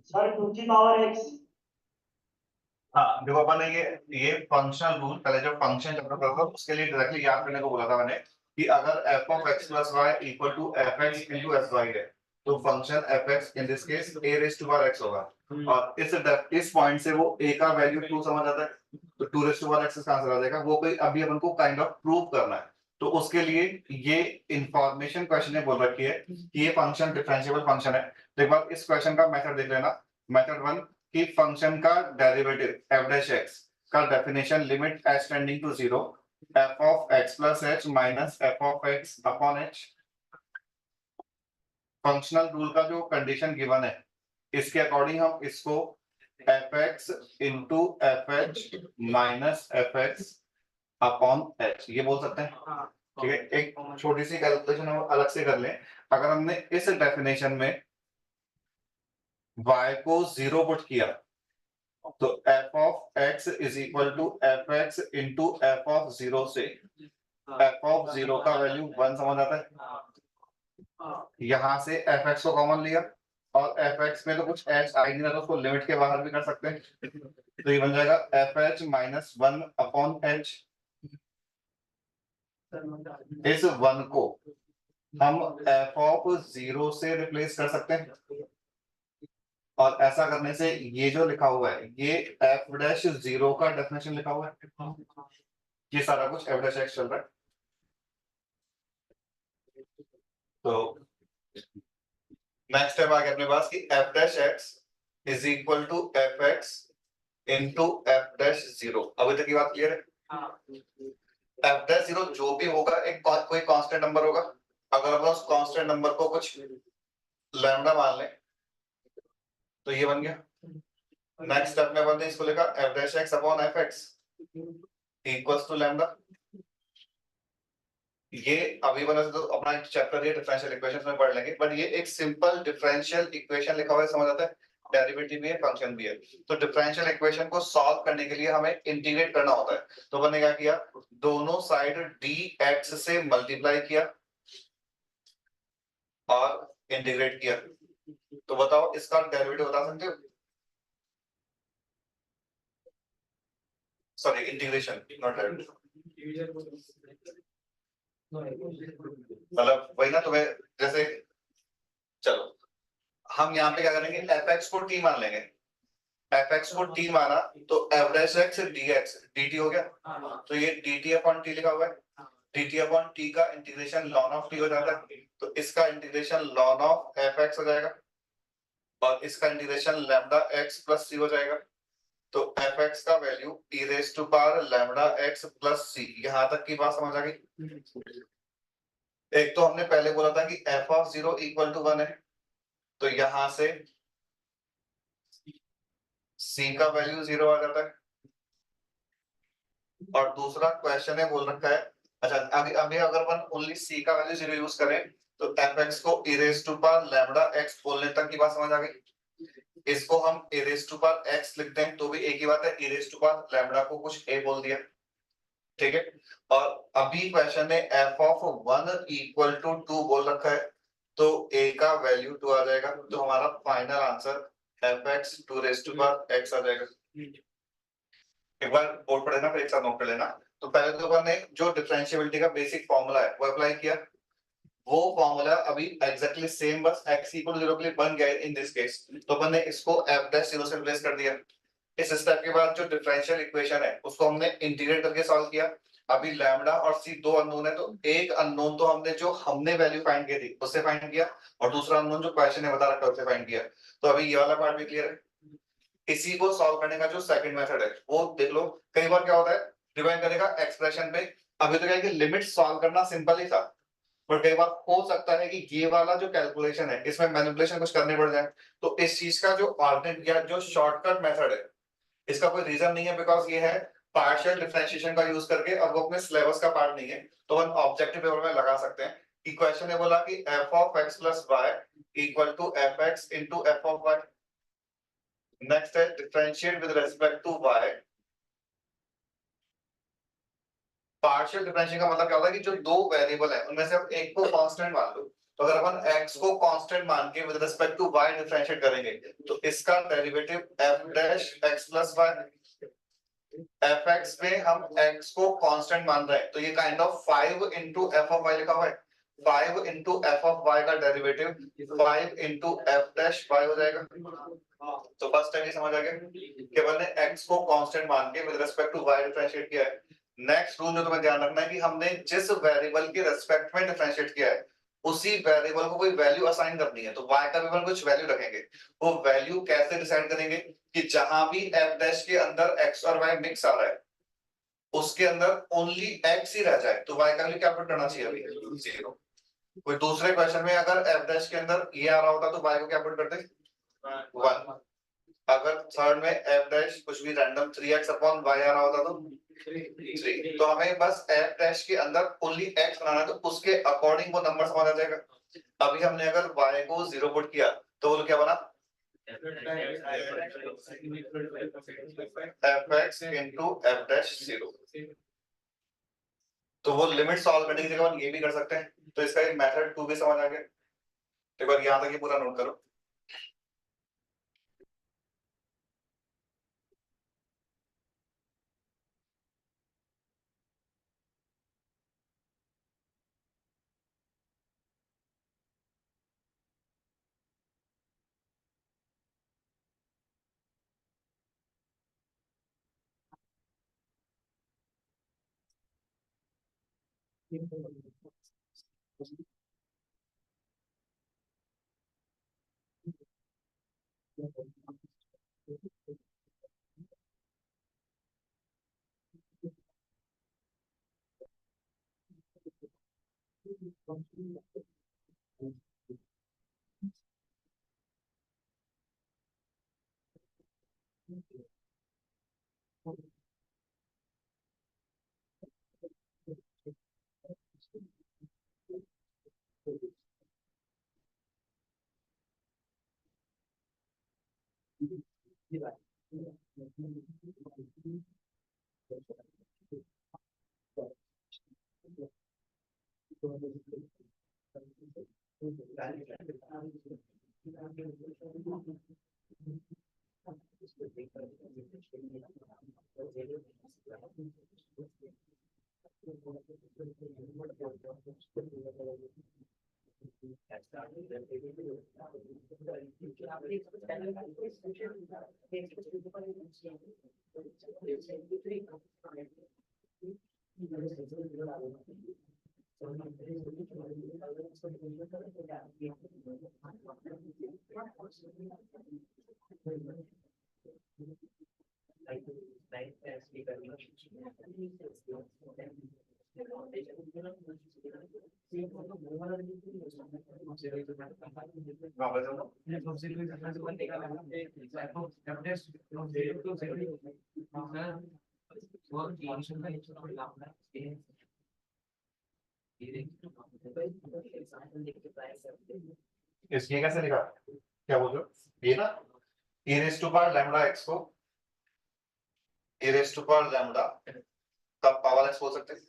सर 2 की पावर x। हाँ, देखो अपन ने ये फंक्शनल रूल पहले जब फंक्शन चैप्टर पढ़ा था उसके लिए डायरेक्टली याद करने को बोला था मैंने कि अगर f of x plus y equal to fx into sy है तो function fx in this case a raised to power x होगा। और इस पॉइंट से वो a का वैल्यू 2 समझ आता है, तो 2 raised to power x इसका आंसर आ जाएगा। वो कोई अभी अपन को काइंड ऑफ प्रूव करना है, तो उसके लिए ये इंफॉर्मेशन क्वेश्चन ने बोल रखी है कि ये फंक्शन डिफरेंशिएबल फंक्शन है। तो एक बार इस क्वेश्चन का मेथड देख लेना। मेथड 1 कि फंक्शन का डेरिवेटिव f डैश x का definition limit h tending to 0 f of x plus h minus f of x upon h। Functional rule का जो कंडीशन गिवन है इसके अकॉर्डिंग हम इसको fx into fh minus fx upon h ये बोल सकते हैं। ठीक है, एक छोटी सी कैलकुलेशन हम अलग से कर लें। अगर हमने इस डेफिनेशन में y को 0 पुट किया तो f of x is equal to f x into f of 0 से f of 0 का वैल्यू 1 समझ आता है। यहां से एफ एक्स को कॉमन लिया और एफ एक्स में तो कुछ h आ ही नहीं रहा, तो उसको लिमिट के बाहर भी कर सकते हैं। तो ये बन जाएगा F H minus 1 upon h। इस 1 को हम f ऑफ 0 से रिप्लेस कर सकते हैं, और ऐसा करने से ये जो लिखा हुआ है ये f डैश 0 का डेफिनेशन लिखा हुआ है। ये सारा कुछ f डैश x चल रहा है। तो नेक्स्ट स्टेप आ गया अपने पास कि f dash x is equal to f x into f dash 0। अभी तक की बात क्लियर है। एफ डैश 0 जो भी होगा एक कोई कांस्टेंट नंबर होगा। अगर अपन उस कांस्टेंट नंबर को कुछ लैम्डा मान लें तो ये बन गया। नेक्स्ट स्टेप में बनते इसको लिखा f dash x upon f x equals to lambda. ये अभी बना तो अपना चैप्टर ये डिफरेंशियल इक्वेशंस में पढ़ लेंगे, बट ये एक सिंपल डिफरेंशियल इक्वेशन लिखा हुआ है, समझ आता है, डेरिवेटिव भी है, फंक्शन भी है। तो डिफरेंशियल इक्वेशन को सॉल्व करने के लिए हमें इंटीग्रेट करना होता है। तो मैंने क्या किया, दोनों साइड dx से मल्टीप्लाई किया और इंटीग्रेट किया। तो बताओ इसका डेरिवेटिव बता सकते हो? Sorry, integration not derivative. मतलब वही ना तुम्हें, जैसे चलो हम यहाँ पे क्या करेंगे, एफ एक्स को टी मान लेंगे। एफ एक्स को टी माना तो average x D x D T हो गया। तो ये डी टी अपॉन टी लिखा हुआ है। डी टी अपॉन टी का इंटीग्रेशन लॉन ऑफ टी हो जाता है, तो इसका integration ln of f x हो जाएगा और इसका integration lambda x plus c हो जाएगा। तो एफ एक्स का value e raise to power lambda x plus c, यहां तक की बात समझ आ गई। एक तो हमने पहले बोला था कि f of zero equal to one है, तो यहां से सी का वैल्यू जीरो आ जाता है। और दूसरा क्वेश्चन है बोल रखा है, अच्छा अभी अभी अगर अपन ओनली सी का वैल्यू जीरो यूज करें तो एफ एक्स को e raise to power lambda x बोलने तक की बात समझ आ गई। इसको हम इरेज टू पावर एक्स लिखते हैं तो भी एक ही बात है, इरेज टू पावर लैम्डा को कुछ ए बोल दिया, ठीक है। और अभी क्वेश्चन में f of one equal to two बोल रखा है, तो ए का वैल्यू टू आ जाएगा, तो हमारा final answer f x two raise to power x आ जाएगा। एक बार बोर्ड पर लेना, फिर एक साथ नोट कर लेना। तो पहले तो अपन ने जो डिफरेंशिएबिलिटी का बेसिक फॉर्मूला है वो अप्लाई किया। वो फॉर्मूला अभी एग्जैक्टली सेम, बस x इक्वल जीरो के लिए बन गया इन दिस केस। तो अपन ने इसको f डैश जीरो से रिप्लेस कर दिया। इस स्टेप के बाद जो डिफरेंशियल इक्वेशन है उसको हमने इंटीग्रेट करके सॉल्व किया। अभी लैम्डा और सी दो अननोन है, तो एक अननोन तो हमने जो हमने वैल्यू फाइंड की थी उससे फाइंड किया, और दूसरा अननोन जो क्वेश्चन है बता रखा है उससे फाइंड किया। तो अभी ये वाला पार्ट भी क्लियर है। इसी को सॉल्व करने का जो सेकंड मेथड है वो देख लो। कई बार क्या होता है, डिपेंड करेगा एक्सप्रेशन पे। अभी तो क्या है कि लिमिट सॉल्व करना सिंपल ही था, पर कई बार हो सकता है कि ये वाला जो कैलकुलेशन है इसमें मैनिपुलेशन कुछ करने पड़ जाए। तो इस चीज का जो ऑल्टरनेट या जो शॉर्टकट मेथड है, इसका कोई रीजन नहीं है, बिकॉज ये है पार्शियल डिफरेंशिएशन का यूज करके, और वो अपने सिलेबस का पार्ट नहीं है, तो हम ऑब्जेक्टिव पेपर में लगा सकते हैं। कि क्वेश्चन है बोला कि f of x plus y equal to f x into f of y. Next है differentiate with respect to y. Partial differentiation का मतलब क्या होता है कि जो दो वेरिएबल है उनमें से आप एक को कांस्टेंट मान लो। तो अगर अपन x को कांस्टेंट मान के with respect to y differentiate करेंगे तो इसका derivative f dash x plus y। fx में हम x को कांस्टेंट मान रहे हैं, तो ये kind of 5 into f of y लिखा हुआ है। 5 into f of y का derivative 5 into f dash y हो जाएगा। तो फर्स्ट टाइम ये समझ आ गया कि अपन ने x को कांस्टेंट मान के with respect to y differentiate किया है। नेक्स्ट रूल जो तुम्हें ध्यान रखना है कि हमने जिस वेरिएबल के रेस्पेक्ट में डिफरेंशिएट किया है उसी वेरिएबल को कोई वैल्यू असाइन करनी है। तो y का भी अपन कुछ वैल्यू रखेंगे। वो वैल्यू कैसे डिसाइड करेंगे कि जहां भी f डैश के अंदर x और y मिक्स आ रहा है उसके अंदर ओनली x ही रह जाए, तो y का वैल्यू क्या पुट करना चाहिए, अभी जीरो। कोई दूसरे क्वेश्चन में अगर f डैश के अंदर ये आ रहा होता तो y को क्या पुट करते, वन। अगर थर्ड में f डैश कुछ भी रैंडम 3x अपॉन y आ रहा होता तो 3। तो हमें बस f डैश के अंदर ओनली x बनाना है, तो उसके अकॉर्डिंग वो नंबर समझ आ जाएगा। अभी हमने अगर y को जीरो पुट किया तो वो क्या बना, F x into f dash zero. तो वो लिमिट सॉल्व करने की जगह हम ये भी कर सकते हैं, तो इसका एक मेथड टू भी समझ आ गया। एक बार यहाँ तक ये पूरा नोट करो। वापस आओ। इसके कैसे लिखा, क्या बोल रहे हो, ये ना e raised to power lambda x को e raised to power lambda का पावर x बोल सकते हैं,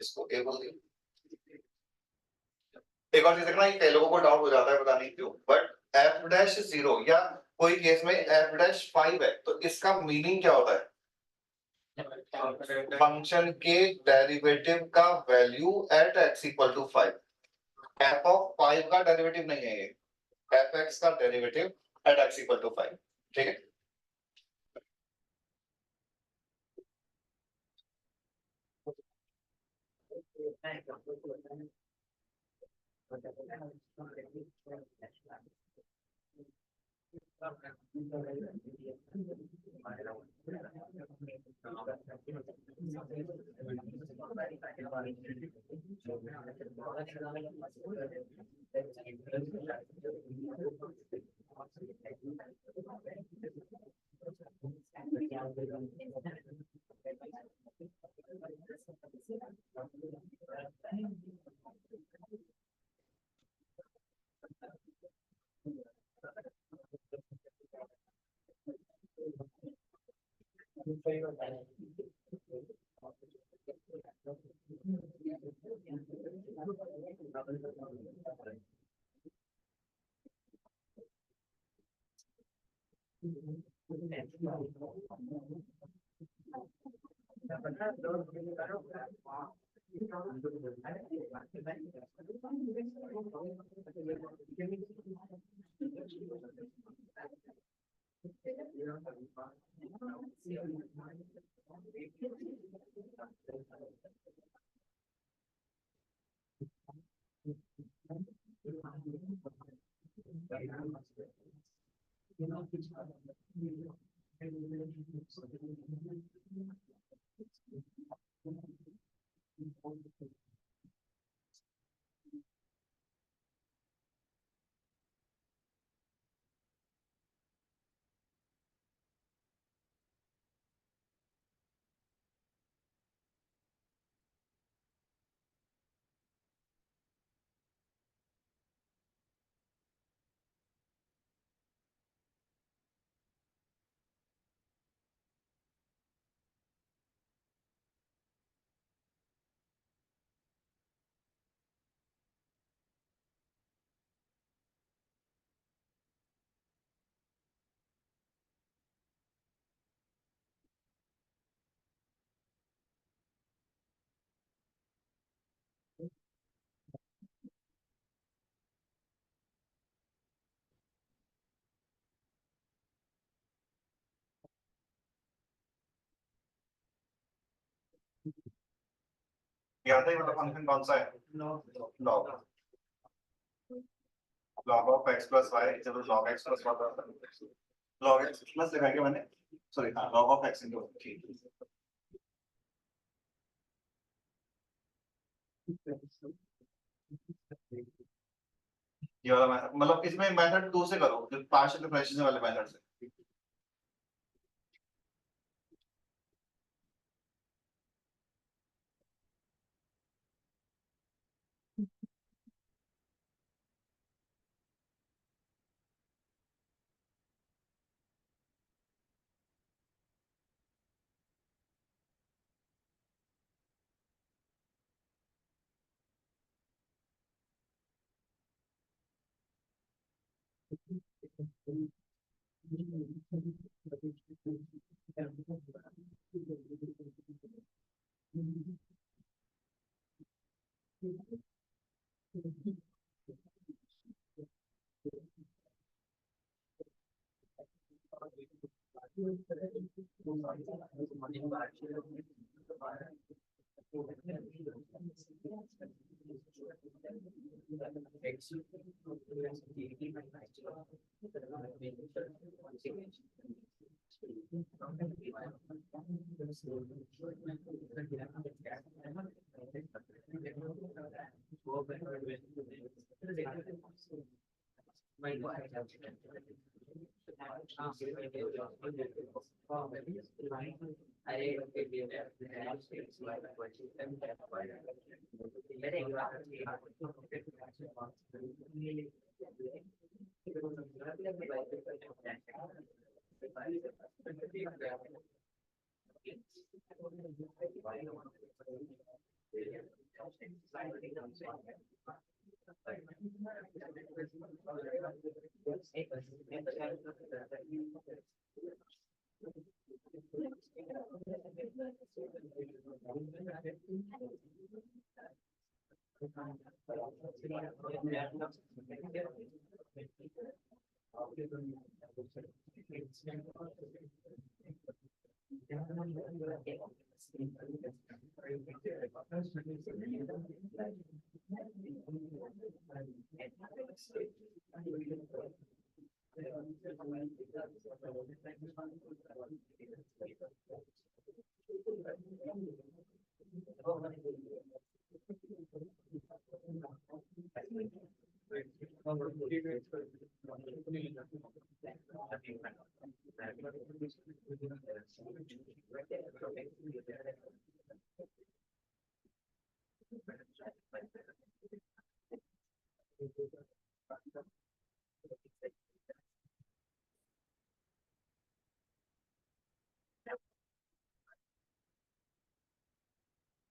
इसको a बोल दिया। एक और चीज देखना, ये कई लोगों को डाउट हो जाता है, पता नहीं क्यों, बट f डैश 0 या कोई केस में f डैश 5 है, तो इसका मीनिंग क्या होता है? फंक्शन के डेरिवेटिव का value at x equal to 5। f of 5 का डेरिवेटिव नहीं है ये, fx का derivative at x equal to 5, ठीक है। याद है मतलब फंक्शन कौन सा है? Log log of x plus y, चलो log x plus y, log x plus लिखा के मैंने, सॉरी हाँ, लॉग ऑफ x इनटू, ठीक है। ये वाला मेथड, मतलब इसमें मेथड 2 से करो, जो पार्शियल डिफरेंशिएशन वाले मेथड से।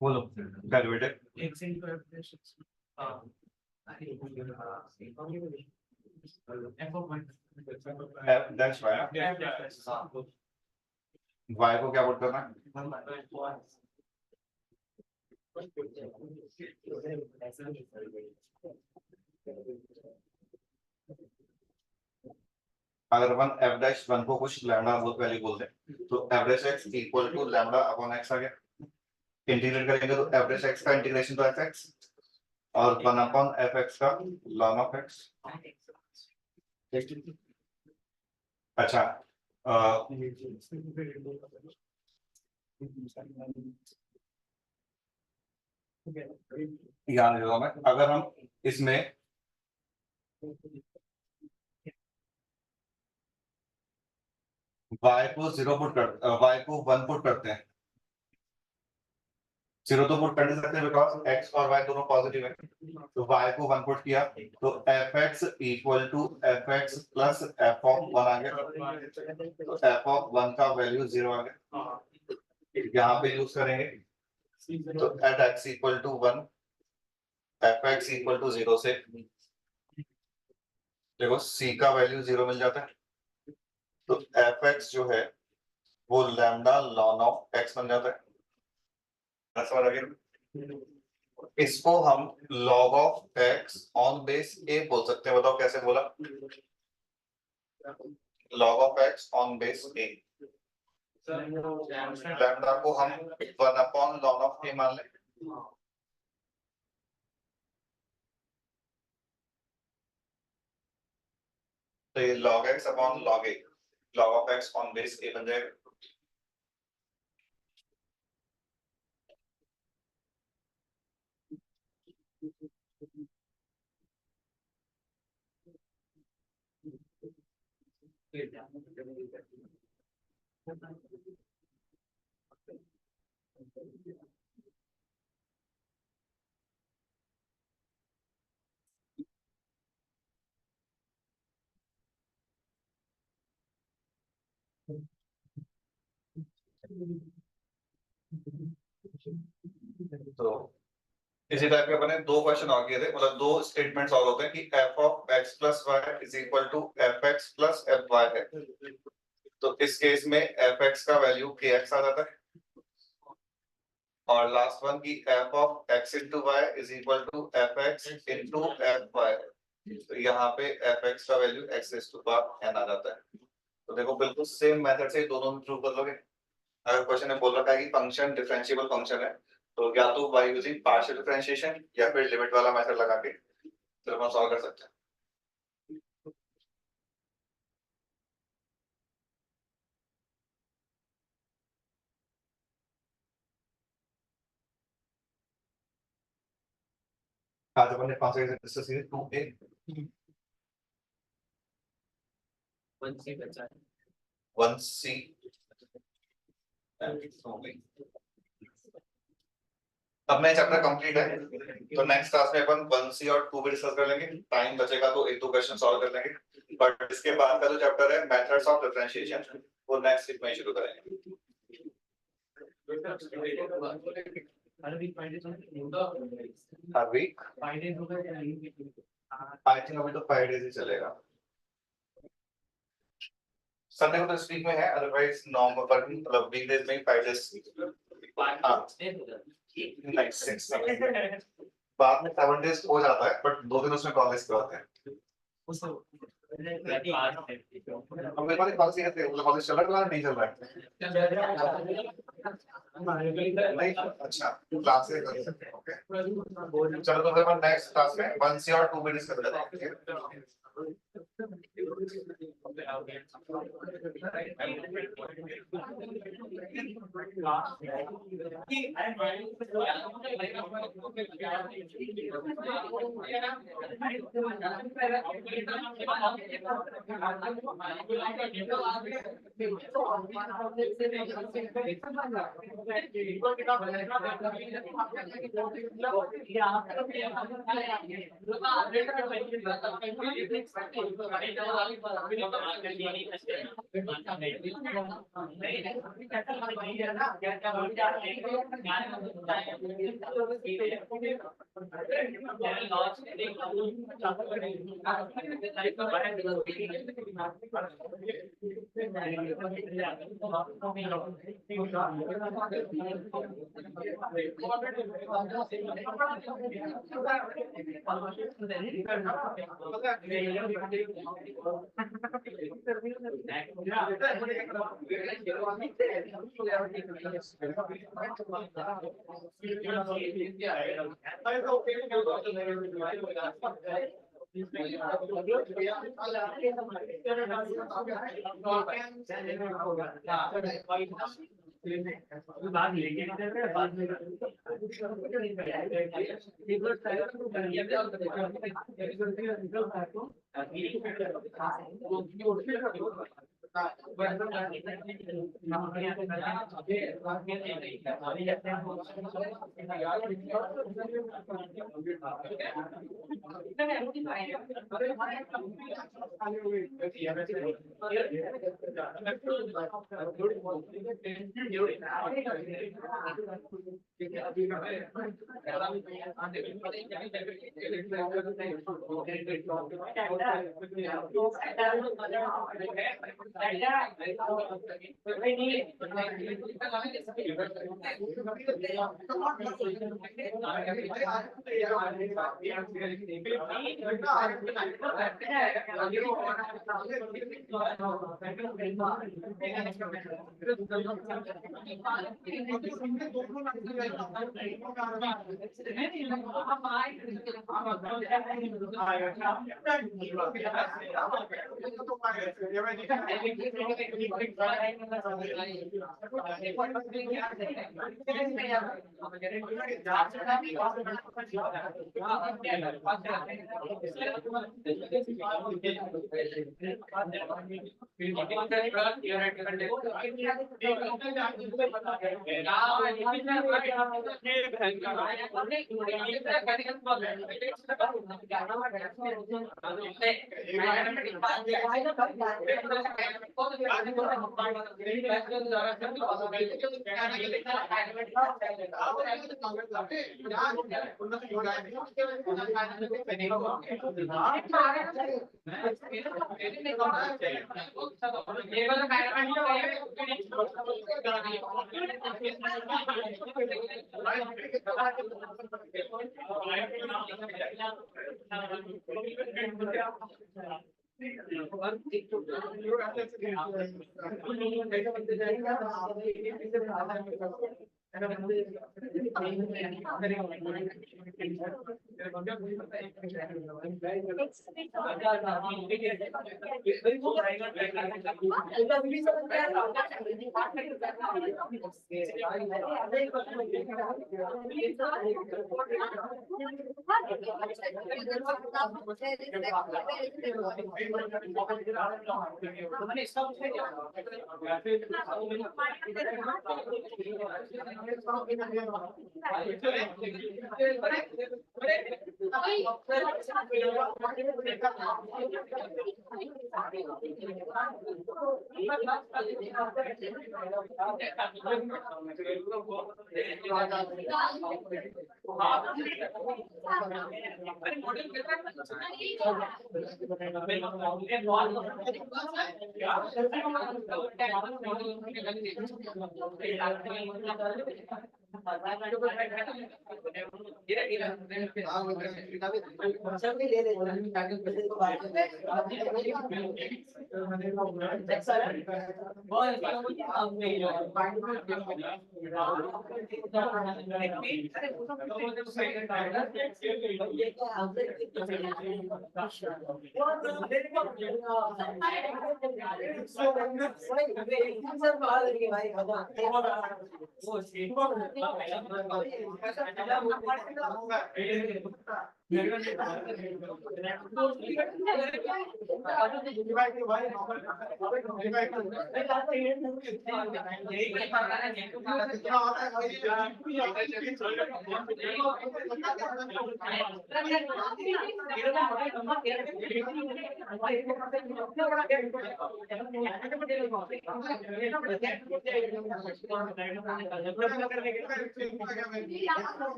बोलो derivative f dash y y को क्या पुट करना है अगर अपन एफ डैश वन को कुछ लैम्डा वैल्यू बोलते हैं तो f dash x equal to lambda upon x आ गया इंटीग्रेट करेंगे तो एफ डैश एक्स का इंटीग्रेशन तो एफ एक्स और वन अपॉन एफ एक्स का लॉन ऑफ एक्स। अच्छा ध्यान देगा मैं अगर हम इसमें y को 0 पुट कर y को 1 पुट करते हैं 0 तो पुट कर नहीं सकते बिकॉज x और y दोनों पॉजिटिव है तो y को 1 पुट किया तो fx equal to fx plus f of 1 आ गया तो f ऑफ 1 का वैल्यू 0 आ गया यहाँ पे यूज करेंगे तो at x equal to 1 fx equal to 0 से देखो c का वैल्यू 0 मिल जाता है तो fx जो है वो लैम्डा लॉन ऑफ x बन जाता है। समझ आ गया? इसको हम log of x on base a बोल सकते हैं बताओ कैसे बोला log of x on base a lambda को हम 1 अपॉन log ऑफ a मान लें तो ये log x upon log a log of x on base a बन जाएगा। तो इसी टाइप के अपने दो क्वेश्चन और किए थे, मतलब दो स्टेटमेंट सॉल्व होते हैं कि f of x plus y is equal to fx plus fy है। तो इस केस में fx का वैल्यू kx आ जाता है और लास्ट वन की f of x into y is equal to fx into fy। तो यहाँ पे fx का value x raised to power n आ जाता है। तो देखो बिल्कुल सेम मेथड से दोनों में प्रूव कर लोगे। अगर क्वेश्चन में बोल रखा है कि फंक्शन डिफरेंशिएबल फंक्शन है तो या तो बाय यूजिंग पार्शियल डिफरेंशिएशन या फिर लिमिट वाला मेथड लगा के फिर हम सॉल्व कर सकते हैं। आज अपन ने कौन सा डिस्कस किया 2a 1C बचा है 1c अपना ये चैप्टर कंप्लीट है। तो नेक्स्ट क्लास में अपन 1c और 2b डिस्कस कर लेंगे। टाइम बचेगा तो एक दो क्वेश्चन सॉल्व कर लेंगे, बट इसके बाद का जो चैप्टर है मेथड्स ऑफ डिफरेंशिएशन वो नेक्स्ट वीक में शुरू करेंगे। हर वीक फाइंड इट हर वीक फाइंड इट होगा या नहीं आई थिंक अभी तो 5 डेज ही चलेगा। संडे को तो इस वीक में है, अदरवाइज नॉर्मल पर मतलब वीकडेज में 5 डेज। हाँ नहीं 6 बाद में 7 डेज हो जाता है, बट 2 दिन उसमें कॉलेज के होते हैं। अब मेरे पास कॉलेज है, मतलब कॉलेज चल रहा है नहीं चल रहा है? नहीं अच्छा क्लासेस कर सकते हैं। ओके चलो तो फिर अपन नेक्स्ट क्लास में 1c और 2b डिस्कस करते हैं। बाद लेके बाद में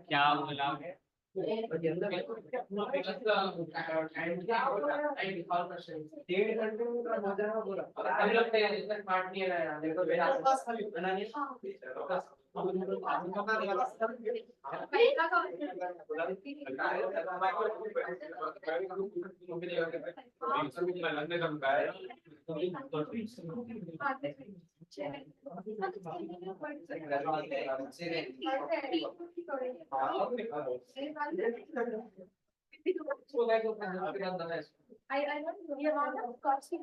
क्या बोला I want the amount of cost.